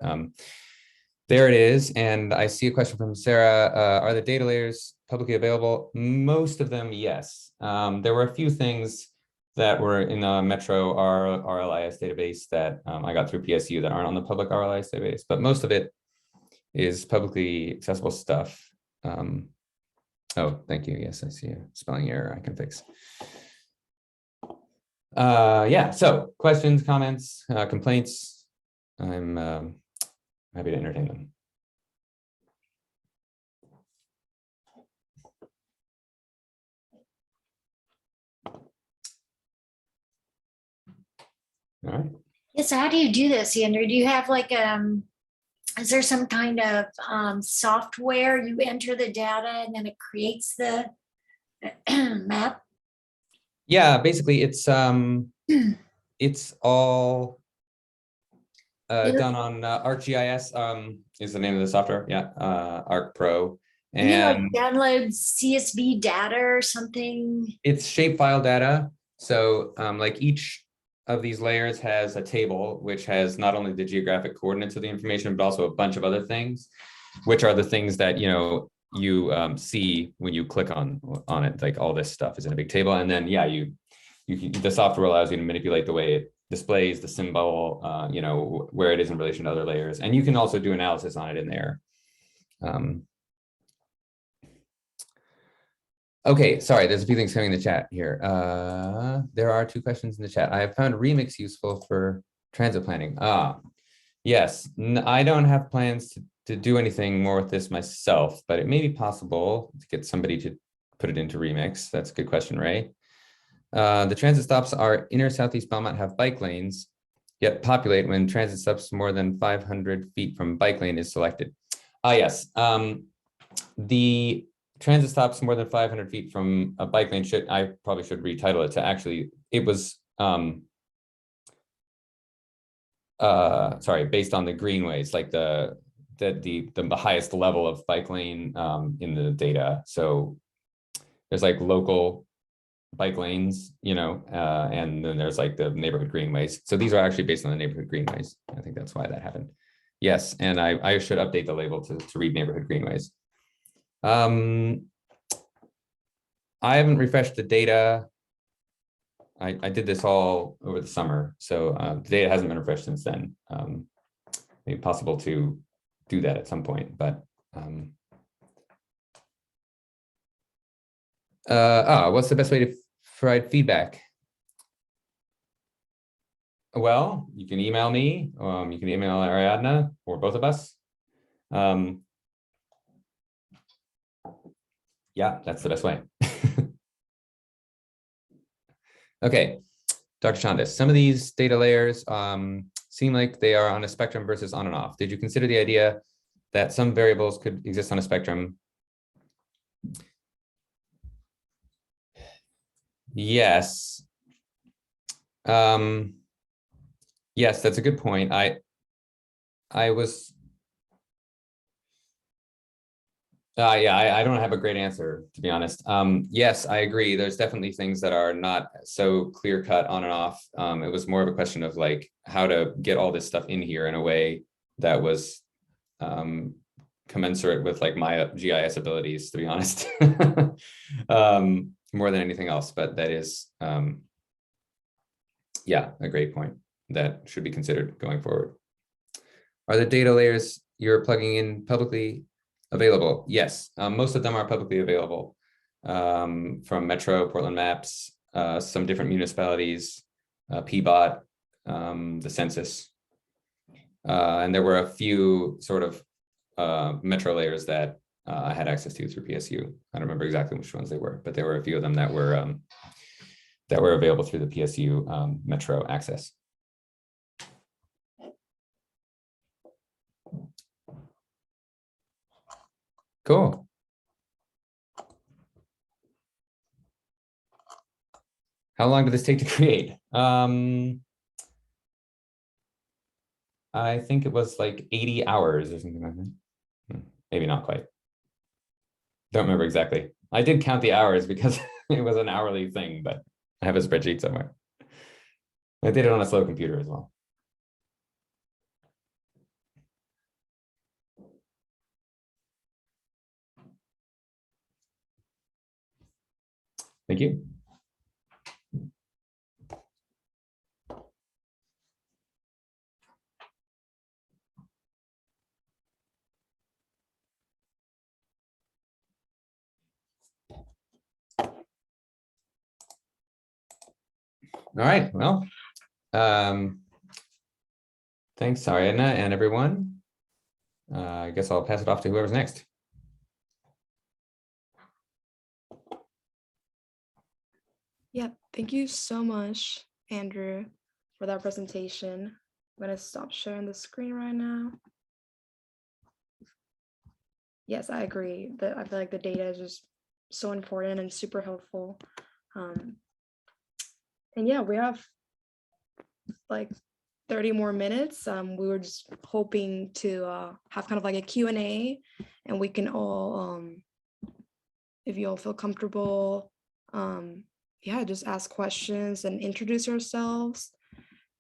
there it is. And I see a question from Sarah. Are the data layers publicly available? Most of them, yes. There were a few things that were in the Metro RLIS database that I got through PSU that aren't on the public RLIS database, but most of it is publicly accessible stuff. Oh, thank you. Yes, I see a spelling error I can fix. Yeah, so questions, comments, complaints. I'm happy to entertain them. All right. Yes, how do you do this, Andrew? Do you have like is there some kind of software you enter the data and then it creates the map? Yeah, basically it's all done on ArcGIS is the name of the software. Yeah, ArcPro. And you like download CSV data or something? It's shapefile data. So like each of these layers has a table which has not only the geographic coordinates of the information, but also a bunch of other things, which are the things that you see when you click on it. Like all this stuff is in a big table, and then the software allows you to manipulate the way it displays the symbol, where it is in relation to other layers, and you can also do analysis on it in there. Okay, sorry, there's a few things coming in the chat here. There are 2 questions in the chat. I have found Remix useful for transit planning. Yes, I don't have plans to do anything more with this myself, but it may be possible to get somebody to put it into Remix. That's a good question, Ray. The transit stops are inner Southeast Belmont have bike lanes, yet populate when transit stops more than 500 feet from bike lane is selected. Yes, the transit stops more than 500 feet from a bike lane I probably should retitle it to actually, it was, based on the greenways, like the highest level of bike lane in the data. So there's like local bike lanes, and then there's like the neighborhood greenways. So these are actually based on the neighborhood greenways. I think that's why that happened. Yes, and I should update the label to read neighborhood greenways. I haven't refreshed the data. I did this all over the summer, so the data hasn't been refreshed since then. Maybe possible to do that at some point, but what's the best way to provide feedback? Well, you can email me, you can email Ariadna, or both of us. Yeah, that's the best way. Okay, Dr. Shandas, some of these data layers seem like they are on a spectrum versus on and off. Did you consider the idea that some variables could exist on a spectrum? Yes. Yes, that's a good point. I was, I don't have a great answer, to be honest. Yes, I agree. There's definitely things that are not so clear cut on and off. It was more of a question of like how to get all this stuff in here in a way that was commensurate with like my GIS abilities, to be honest. More than anything else, but that is, yeah, a great point that should be considered going forward. Are the data layers you're plugging in publicly available? Yes, most of them are publicly available, from Metro, Portland Maps, some different municipalities, PBOT, the census. And there were a few sort of Metro layers that I had access to through PSU. I don't remember exactly which ones they were, but there were a few of them that were available through the PSU Metro access. Cool. How long did this take to create? I think it was like 80 hours or something like that. Maybe not quite. Don't remember exactly. I did count the hours because it was an hourly thing, but I have a spreadsheet somewhere. I did it on a slow computer as well. Thank you. All right, well, thanks, Ariadna and everyone. I guess I'll pass it off to whoever's next. Yeah, thank you so much, Andrew, for that presentation. I'm gonna stop sharing the screen right now. Yes, I agree that I feel like the data is just so important and super helpful. And yeah, we have like 30 more minutes. We were just hoping to have kind of like a Q&A, and we can all, if you all feel comfortable, yeah, just ask questions and introduce yourselves,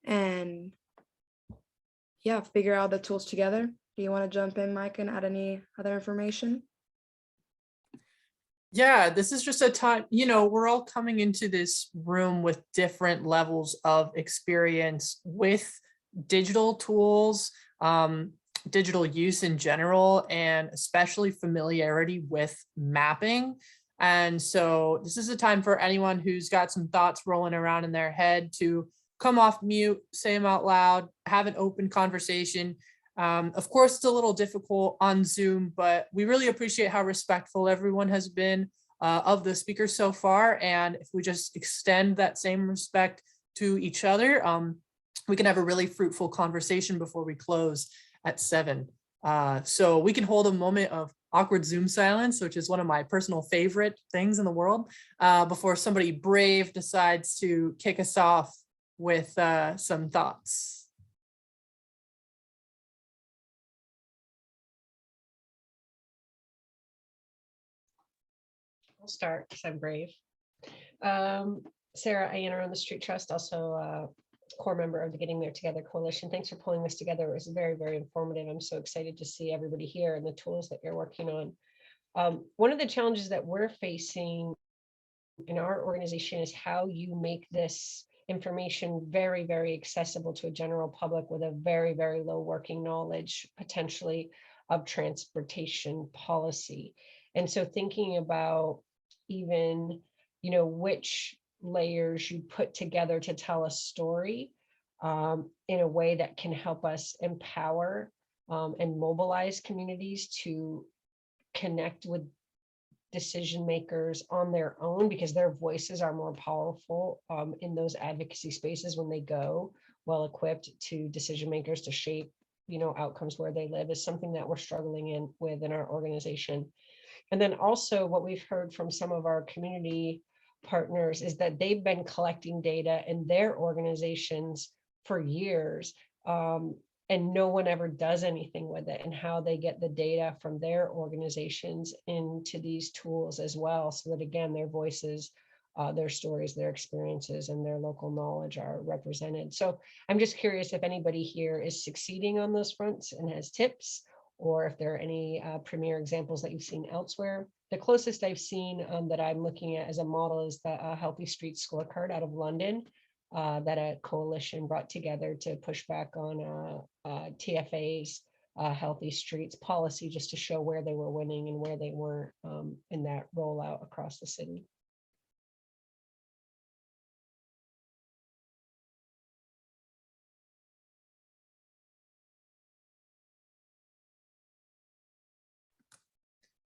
and yeah, figure out the tools together. Do you want to jump in, Mike, and add any other information? Yeah, this is just a time, we're all coming into this room with different levels of experience with digital tools, digital use in general, and especially familiarity with mapping. And so this is a time for anyone who's got some thoughts rolling around in their head to come off mute, say them out loud, have an open conversation. Of course, it's a little difficult on Zoom, but we really appreciate how respectful everyone has been of the speakers so far. And if we just extend that same respect to each other, we can have a really fruitful conversation before we close at 7. So we can hold a moment of awkward Zoom silence, which is one of my personal favorite things in the world, before somebody brave decides to kick us off with some thoughts. I'll start because I'm brave. Sarah, I enter on the Street Trust, also a core member of the Getting There Together Coalition. Thanks for pulling this together. It was very, very informative. I'm so excited to see everybody here and the tools that you're working on. One of the challenges that we're facing in our organization is how you make this information very, very accessible to a general public with a very, very low working knowledge, potentially, of transportation policy. And so thinking about even, which layers you put together to tell a story in a way that can help us empower and mobilize communities to connect with decision makers on their own, because their voices are more powerful in those advocacy spaces when they go well equipped to decision makers to shape outcomes where they live, is something that we're struggling with in our organization. And then also what we've heard from some of our community partners is that they've been collecting data in their organizations for years, and no one ever does anything with it, and how they get the data from their organizations into these tools as well, so that again, their voices, their stories, their experiences, and their local knowledge are represented. So I'm just curious if anybody here is succeeding on those fronts and has tips, or if there are any premier examples that you've seen elsewhere. The closest I've seen that I'm looking at as a model is the Healthy Streets Scorecard out of London, that a coalition brought together to push back on TFA's Healthy Streets policy, just to show where they were winning and where they weren't in that rollout across the city.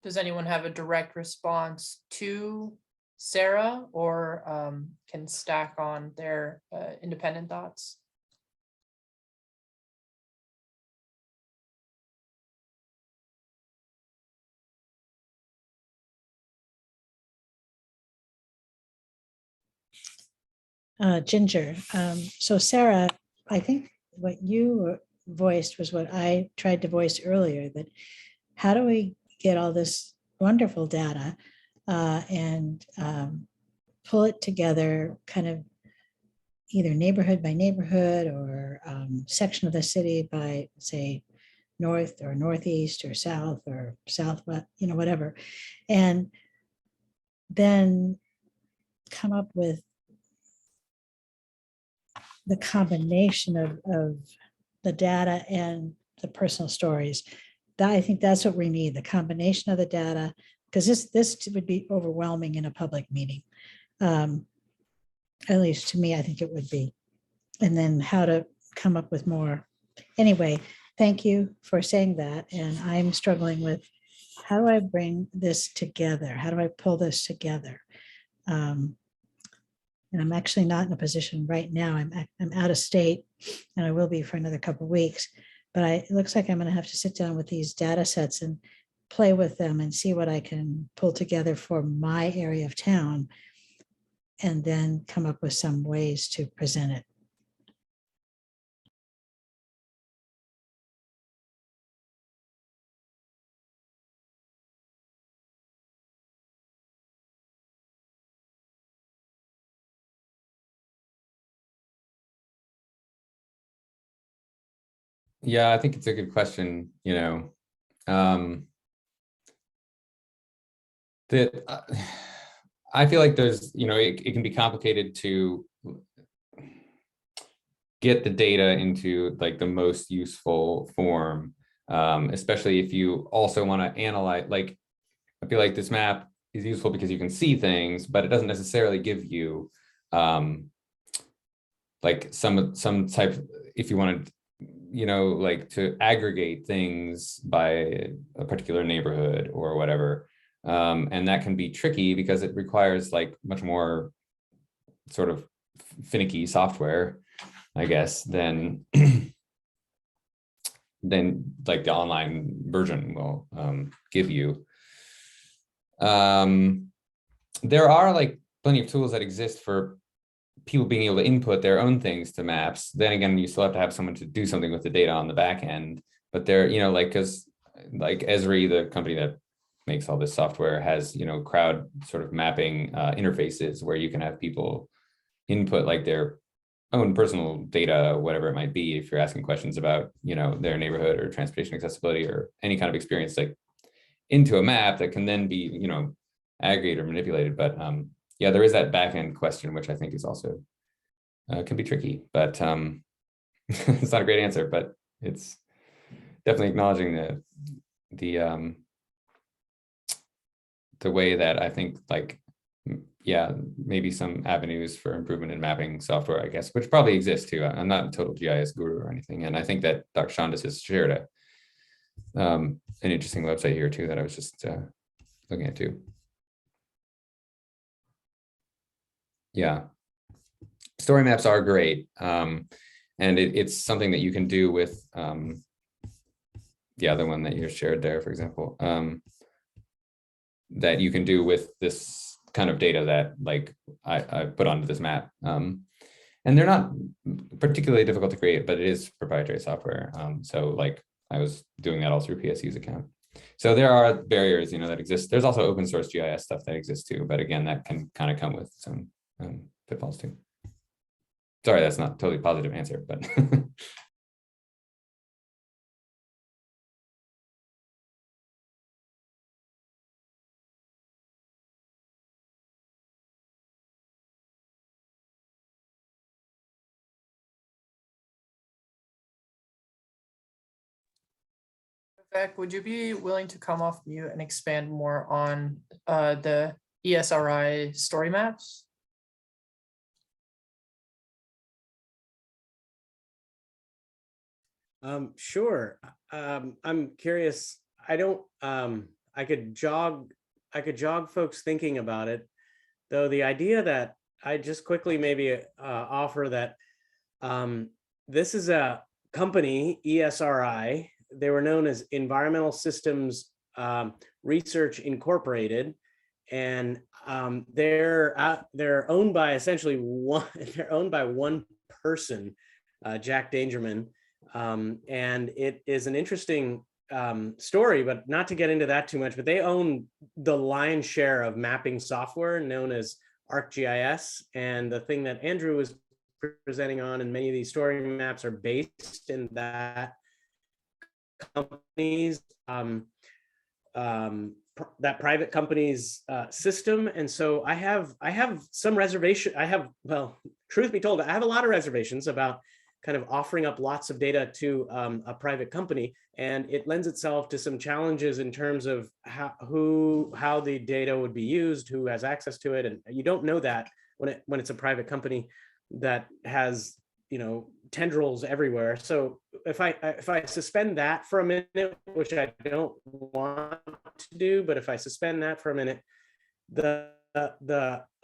Does anyone have a direct response to Sarah, or can stack on their independent thoughts? Ginger. So Sarah, I think what you voiced was what I tried to voice earlier, that how do we get all this wonderful data and pull it together kind of either neighborhood by neighborhood or section of the city by, say, north or northeast or south or southwest, whatever. And then come up with the combination of the data and the personal stories. I think that's what we need, the combination of the data, because this would be overwhelming in a public meeting. At least to me, I think it would be. And then how to come up with more. Anyway, thank you for saying that. And I'm struggling with, how do I bring this together? How do I pull this together? And I'm actually not in a position right now. I'm out of state, and I will be for another couple of weeks. But it looks like I'm going to have to sit down with these data sets and play with them and see what I can pull together for my area of town, and then come up with some ways to present it. Yeah, I think it's a good question. That I feel like there's, it can be complicated to get the data into like the most useful form, especially if you also want to analyze. Like, I feel like this map is useful because you can see things, but it doesn't necessarily give you like some type, if you want to, like to aggregate things by a particular neighborhood or whatever. And that can be tricky because it requires like much more sort of finicky software, I guess, than like the online version will give you. There are like plenty of tools that exist for people being able to input their own things to maps. Then again, you still have to have someone to do something with the data on the back end. But they're, like, because like Esri, the company that makes all this software has, you know, crowd sort of mapping interfaces where you can have people input like their own personal data, whatever it might be, if you're asking questions about, you know, their neighborhood or transportation accessibility or any kind of experience, like into a map that can then be, you know, aggregated or manipulated. But yeah, there is that back end question, which I think is also can be tricky, but it's not a great answer, but it's definitely acknowledging the way that I think, like, yeah, maybe some avenues for improvement in mapping software, I guess, which probably exists too. I'm not a total GIS guru or anything. And I think that Dr. Shandas has shared an interesting website here too that I was just looking at too. Yeah, story maps are great. And it's something that you can do with the other one that you shared there, for example, that you can do with this kind of data that, like, I put onto this map. And they're not particularly difficult to create, but it is proprietary software. So like I was doing that all through PSU's account. So there are barriers, you know, that exist. There's also open source GIS stuff that exists too, but again, that can kind of come with some pitfalls too. Sorry, that's not a totally positive answer, but Vivek, would you be willing to come off mute and expand more on the ESRI story maps? Sure. I'm curious. I don't. I could jog folks thinking about it, though. The idea that I just quickly maybe offer that this is a company, ESRI. They were known as Environmental Systems Research Incorporated, and they're owned by essentially one. They're owned by one person, Jack Dangerman. And it is an interesting story, but not to get into that too much, but they own the lion's share of mapping software known as ArcGIS. And the thing that Andrew was presenting on, and many of these story maps are based in that company's, that private company's system. And so I have some reservation. Well, truth be told, I have a lot of reservations about kind of offering up lots of data to a private company, and it lends itself to some challenges in terms of how the data would be used, who has access to it, and you don't know that when it's a private company that has, you know, tendrils everywhere. So if I suspend that for a minute, which I don't want to do, but if I suspend that for a minute, the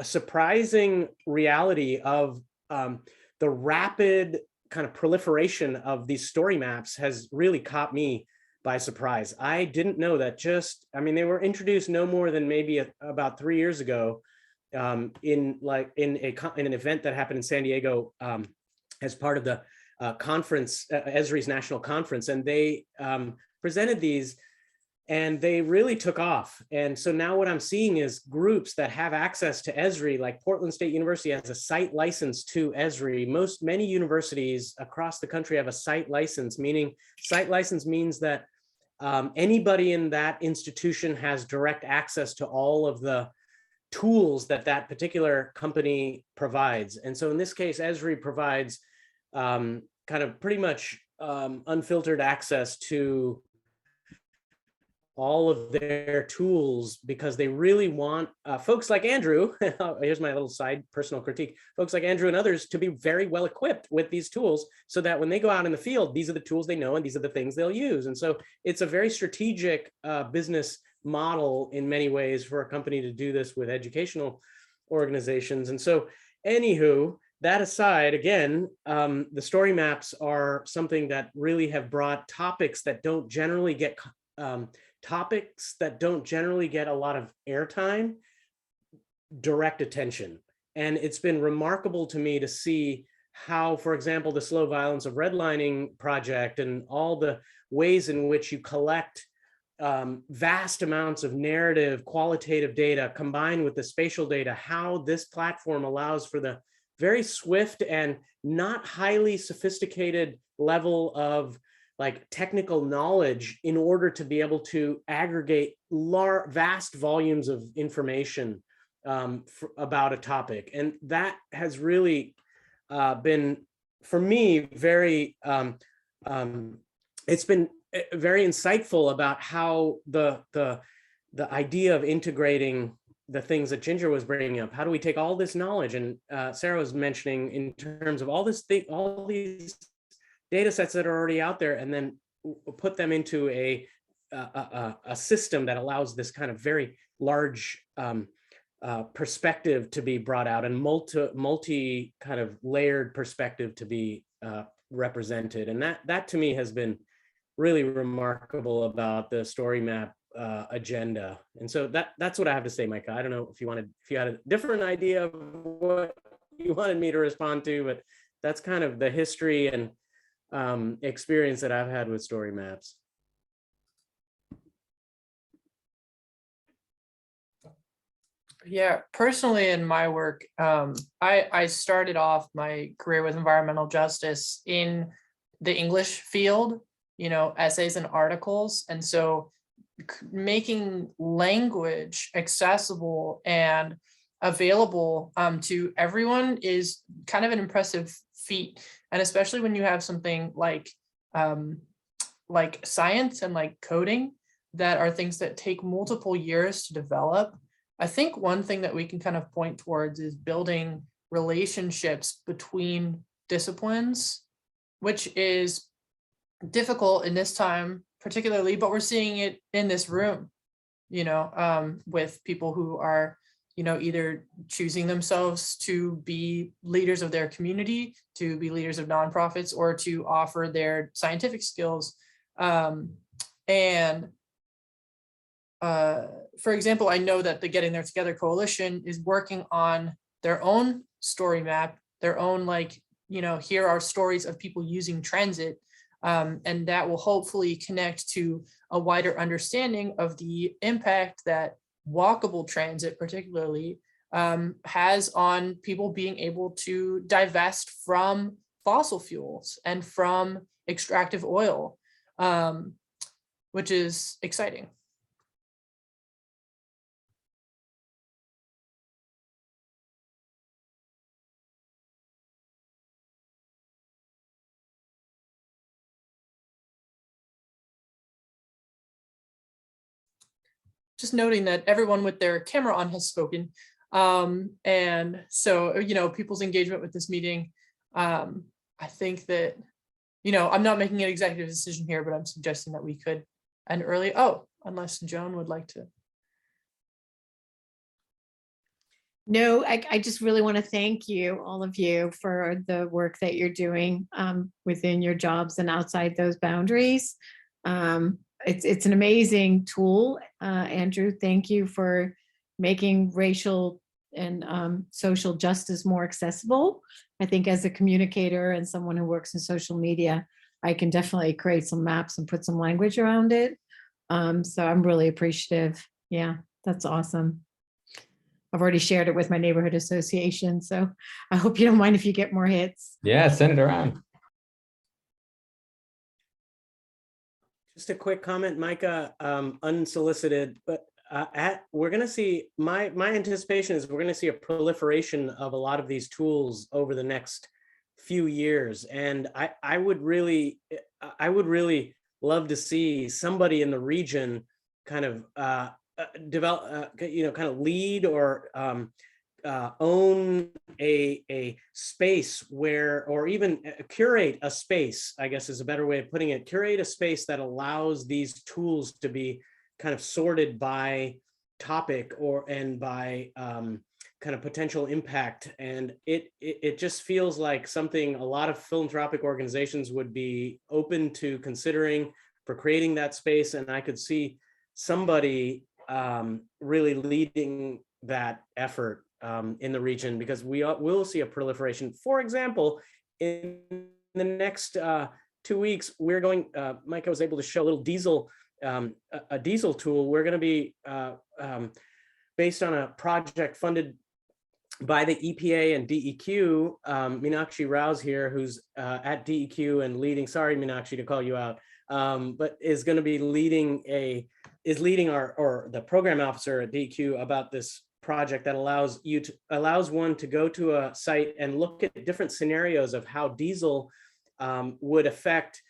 surprising reality of the rapid kind of proliferation of these story maps has really caught me by surprise. I didn't know that. They were introduced no more than maybe about 3 years ago in an event that happened in San Diego as part of the conference, Esri's national conference, and they presented these, and they really took off. And so now what I'm seeing is groups that have access to Esri, like Portland State University has a site license to Esri. Many universities across the country have a site license, meaning site license means that anybody in that institution has direct access to all of the tools that that particular company provides. And so in this case, Esri provides kind of pretty much unfiltered access to all of their tools, because they really want folks like Andrew, here's my little side personal critique, folks like Andrew and others to be very well equipped with these tools so that when they go out in the field, these are the tools they know and these are the things they'll use. And so it's a very strategic business model in many ways for a company to do this with educational organizations. And so anywho, that aside, again, the story maps are something that really have brought topics that don't generally get a lot of airtime, direct attention. And it's been remarkable to me to see how, for example, the slow violence of redlining project and all the ways in which you collect vast amounts of narrative, qualitative data combined with the spatial data, how this platform allows for the very swift and not highly sophisticated level of like technical knowledge in order to be able to aggregate vast volumes of information about a topic. And that has really been, for me, very, it's been very insightful about how the idea of integrating the things that Ginger was bringing up. How do we take all this knowledge, and Sarah was mentioning in terms of all these data sets that are already out there, and then put them into a system that allows this kind of very large perspective to be brought out, and multi kind of layered perspective to be represented. And that to me has been really remarkable about the story map agenda. And so that's what I have to say, Micah. I don't know if you had a different idea of what you wanted me to respond to, but that's kind of the history and experience that I've had with story maps. Yeah, personally in my work, I started off my career with environmental justice in the English field, essays and articles. And so making language accessible and available to everyone is kind of an impressive feat. And especially when you have something like science and like coding, that are things that take multiple years to develop. I think one thing that we can kind of point towards is building relationships between disciplines, which is difficult in this time particularly, but we're seeing it in this room, with people who are, either choosing themselves to be leaders of their community, to be leaders of nonprofits, or to offer their scientific skills. For example, I know that the Getting There Together Coalition is working on their own story map, their own here are stories of people using transit, and that will hopefully connect to a wider understanding of the impact that walkable transit particularly has on people being able to divest from fossil fuels and from extractive oil, which is exciting. Just noting that everyone with their camera on has spoken. And so, people's engagement with this meeting, I think that, I'm not making an executive decision here, but I'm suggesting that we could end early. Oh, unless Joan would like to. No, I just really want to thank you, all of you, for the work that you're doing within your jobs and outside those boundaries. It's an amazing tool. Andrew, thank you for making racial and social justice more accessible. I think as a communicator and someone who works in social media, I can definitely create some maps and put some language around it. So I'm really appreciative. Yeah, that's awesome. I've already shared it with my neighborhood association, so I hope you don't mind if you get more hits. Yeah, send it around. Just a quick comment, Micah, unsolicited, but we're going to see, my anticipation is we're going to see a proliferation of a lot of these tools over the next few years. And I would really love to see somebody in the region kind of develop, kind of lead or own a space where, or even curate a space, I guess is a better way of putting it, curate a space that allows these tools to be kind of sorted by topic and by kind of potential impact. And it just feels like something a lot of philanthropic organizations would be open to considering for creating that space. And I could see somebody really leading that effort in the region, because we will see a proliferation. For example, in the next 2 weeks, we're going, Micah was able to show a little diesel a diesel tool, we're going to be based on a project funded by the EPA and DEQ. Meenakshi Rao's here, who's at DEQ and leading, sorry Meenakshi to call you out, but is going to be leading the program officer at DEQ about this project that allows one to go to a site and look at different scenarios of how diesel would affect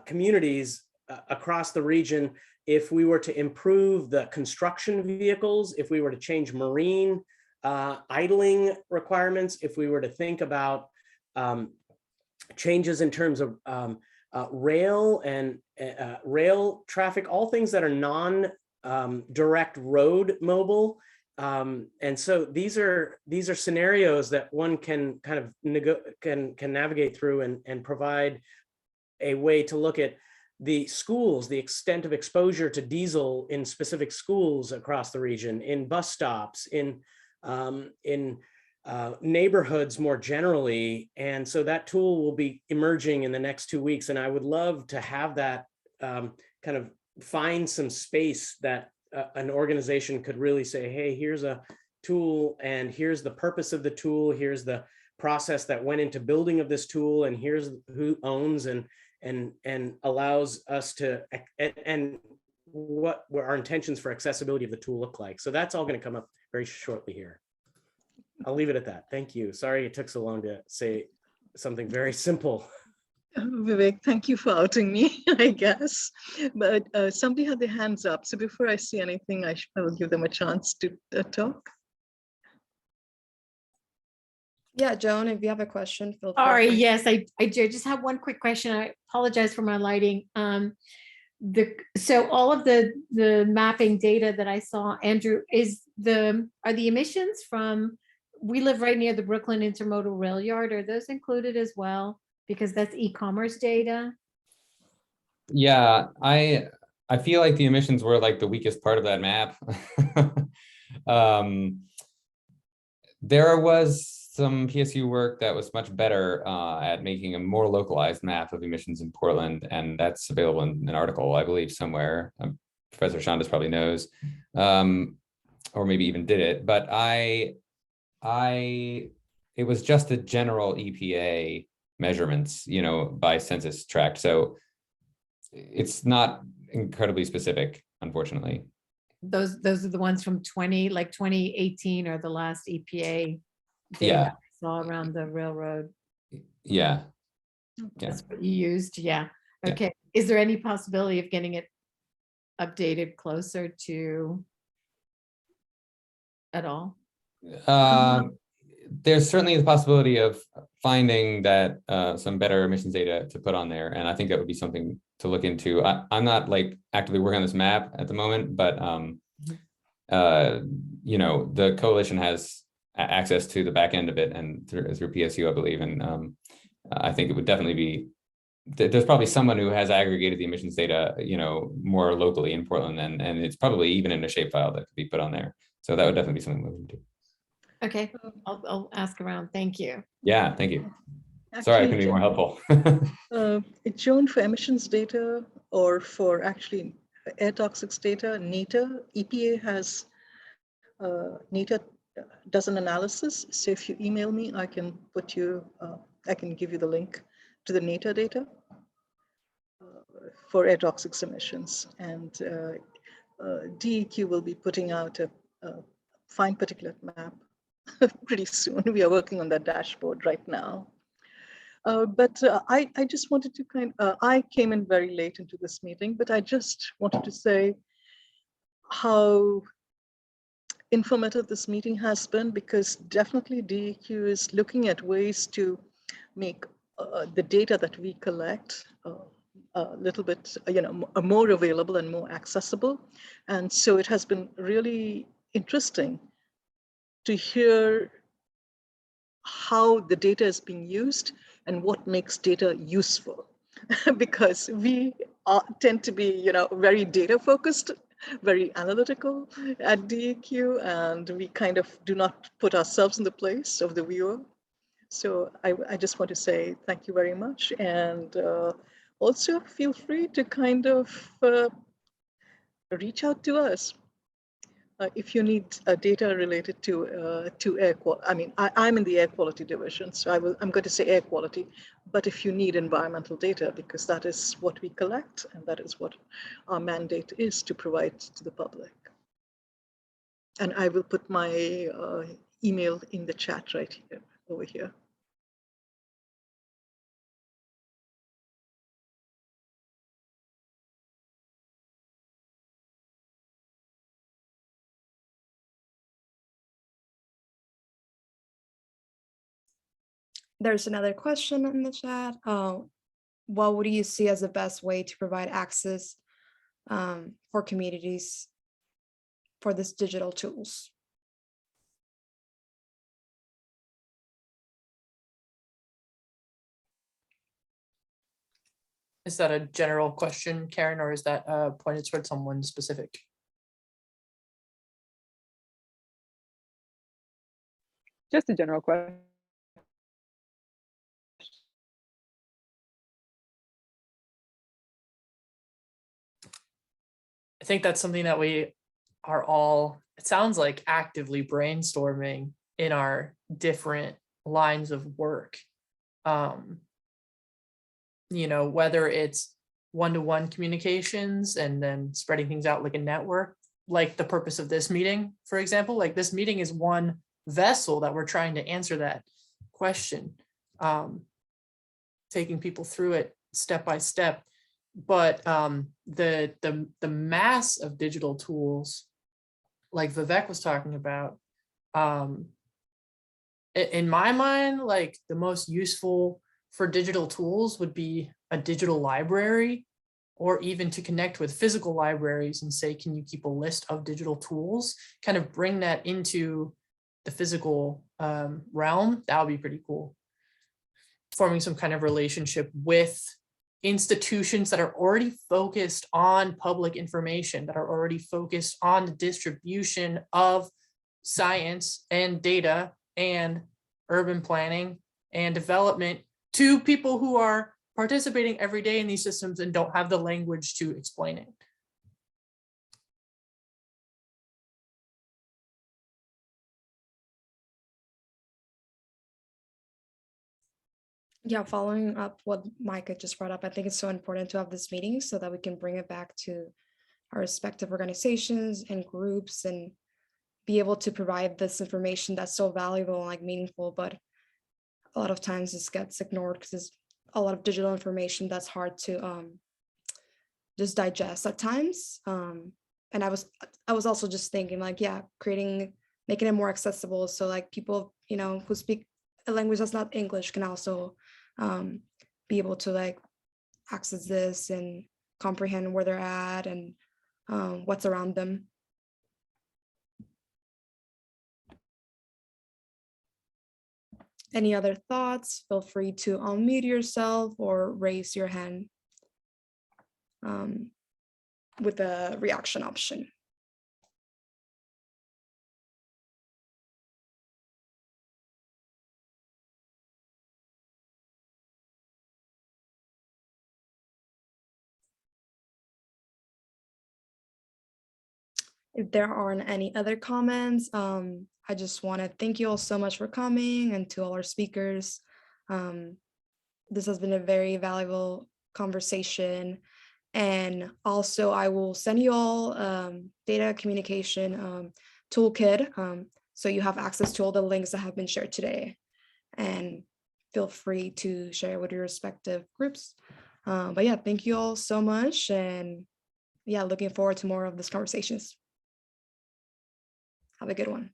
communities across the region if we were to improve the construction vehicles, if we were to change marine idling requirements, if we were to think about changes in terms of rail and rail traffic, all things that are non-direct road mobile. And so these are scenarios that one can kind of can navigate through and provide a way to look at the schools, the extent of exposure to diesel in specific schools across the region, in bus stops, in neighborhoods more generally. And so that tool will be emerging in the next 2 weeks. And I would love to have that kind of find some space that an organization could really say, hey, here's a tool and here's the purpose of the tool. Here's the process that went into building of this tool. And here's who owns and allows us to, and what our intentions for accessibility of the tool look like. So that's all going to come up very shortly here. I'll leave it at that. Thank you. Sorry it took so long to say something very simple. Vivek, thank you for outing me, I guess. But somebody had their hands up. So before I see anything, I will give them a chance to talk. Yeah, Joan, if you have a question, feel free. Sorry, yes, I do. I just have one quick question. I apologize for my lighting. So all of the mapping data that I saw, Andrew, are the emissions from, we live right near the Brooklyn Intermodal Rail Yard, are those included as well? Because that's e-commerce data. Yeah, I feel like the emissions were like the weakest part of that map. There was some PSU work that was much better at making a more localized map of emissions in Portland, and that's available in an article, I believe, somewhere. Professor Shandas probably knows, or maybe even did it. But it was just the general EPA measurements, by census tract. So it's not incredibly specific, unfortunately. Those are the ones from 2018 or the last EPA data Yeah. I saw around the railroad. Yeah. That's what you used. Yeah. Okay. Yeah. Is there any possibility of getting it updated closer to at all? There's certainly the possibility of finding that some better emissions data to put on there. And I think that would be something to look into. I'm not like actively working on this map at the moment, but the coalition has access to the back end of it and through PSU, I believe. And I think it would definitely be, there's probably someone who has aggregated the emissions data, more locally in Portland, and it's probably even in a shapefile that could be put on there. So that would definitely be something we would do. Okay, I'll ask around. Thank you. Yeah, thank you. Sorry, I couldn't be more helpful. Joan, for emissions data or for actually air toxics data, NETA, EPA has, NETA does an analysis. So if you email me, I can I can give you the link to the NETA data for air toxics emissions. And DEQ will be putting out a fine particulate map pretty soon. We are working on that dashboard right now. But I just wanted to I came in very late into this meeting, but I just wanted to say how informative this meeting has been, because definitely DEQ is looking at ways to make the data that we collect a little bit, more available and more accessible. And so it has been really interesting to hear how the data is being used and what makes data useful, because we tend to be, very data focused, very analytical at DEQ, and we kind of do not put ourselves in the place of the viewer. So I just want to say thank you very much, and also feel free to kind of reach out to us. If you need data related to air quality, I mean, I'm in the air quality division, so I'm going to say air quality, but if you need environmental data, because that is what we collect and that is what our mandate is to provide to the public. And I will put my email in the chat right here, over here. There's another question in the chat. What would you see as the best way to provide access for communities for these digital tools? Is that a general question, Karen, or is that pointed towards someone specific? Just a general question. I think that's something that we are all, it sounds like, actively brainstorming in our different lines of work. You know, whether it's one-to-one communications and then spreading things out like a network, like the purpose of this meeting, for example, like this meeting is one vessel that we're trying to answer that question, taking people through it step by step. But the mass of digital tools, like Vivek was talking about, in my mind, like the most useful for digital tools would be a digital library, or even to connect with physical libraries and say, can you keep a list of digital tools? Kind of bring that into the physical realm. That would be pretty cool. Forming some kind of relationship with institutions that are already focused on public information, that are already focused on the distribution of science and data and urban planning and development to people who are participating every day in these systems and don't have the language to explain it. Yeah, following up what Micah just brought up, I think it's so important to have this meeting so that we can bring it back to our respective organizations and groups and be able to provide this information that's so valuable and like meaningful, but a lot of times this gets ignored because there's a lot of digital information that's hard to just digest at times. And I was also just thinking like, yeah, making it more accessible. So like people, you know, who speak a language that's not English can also be able to like access this and comprehend where they're at and what's around them. Any other thoughts? Feel free to unmute yourself or raise your hand with the reaction option. If there aren't any other comments, I just want to thank you all so much for coming, and to all our speakers. This has been a very valuable conversation. And also I will send you all data communication toolkit. So you have access to all the links that have been shared today, and feel free to share with your respective groups. But yeah, thank you all so much. And yeah, looking forward to more of these conversations. Have a good one.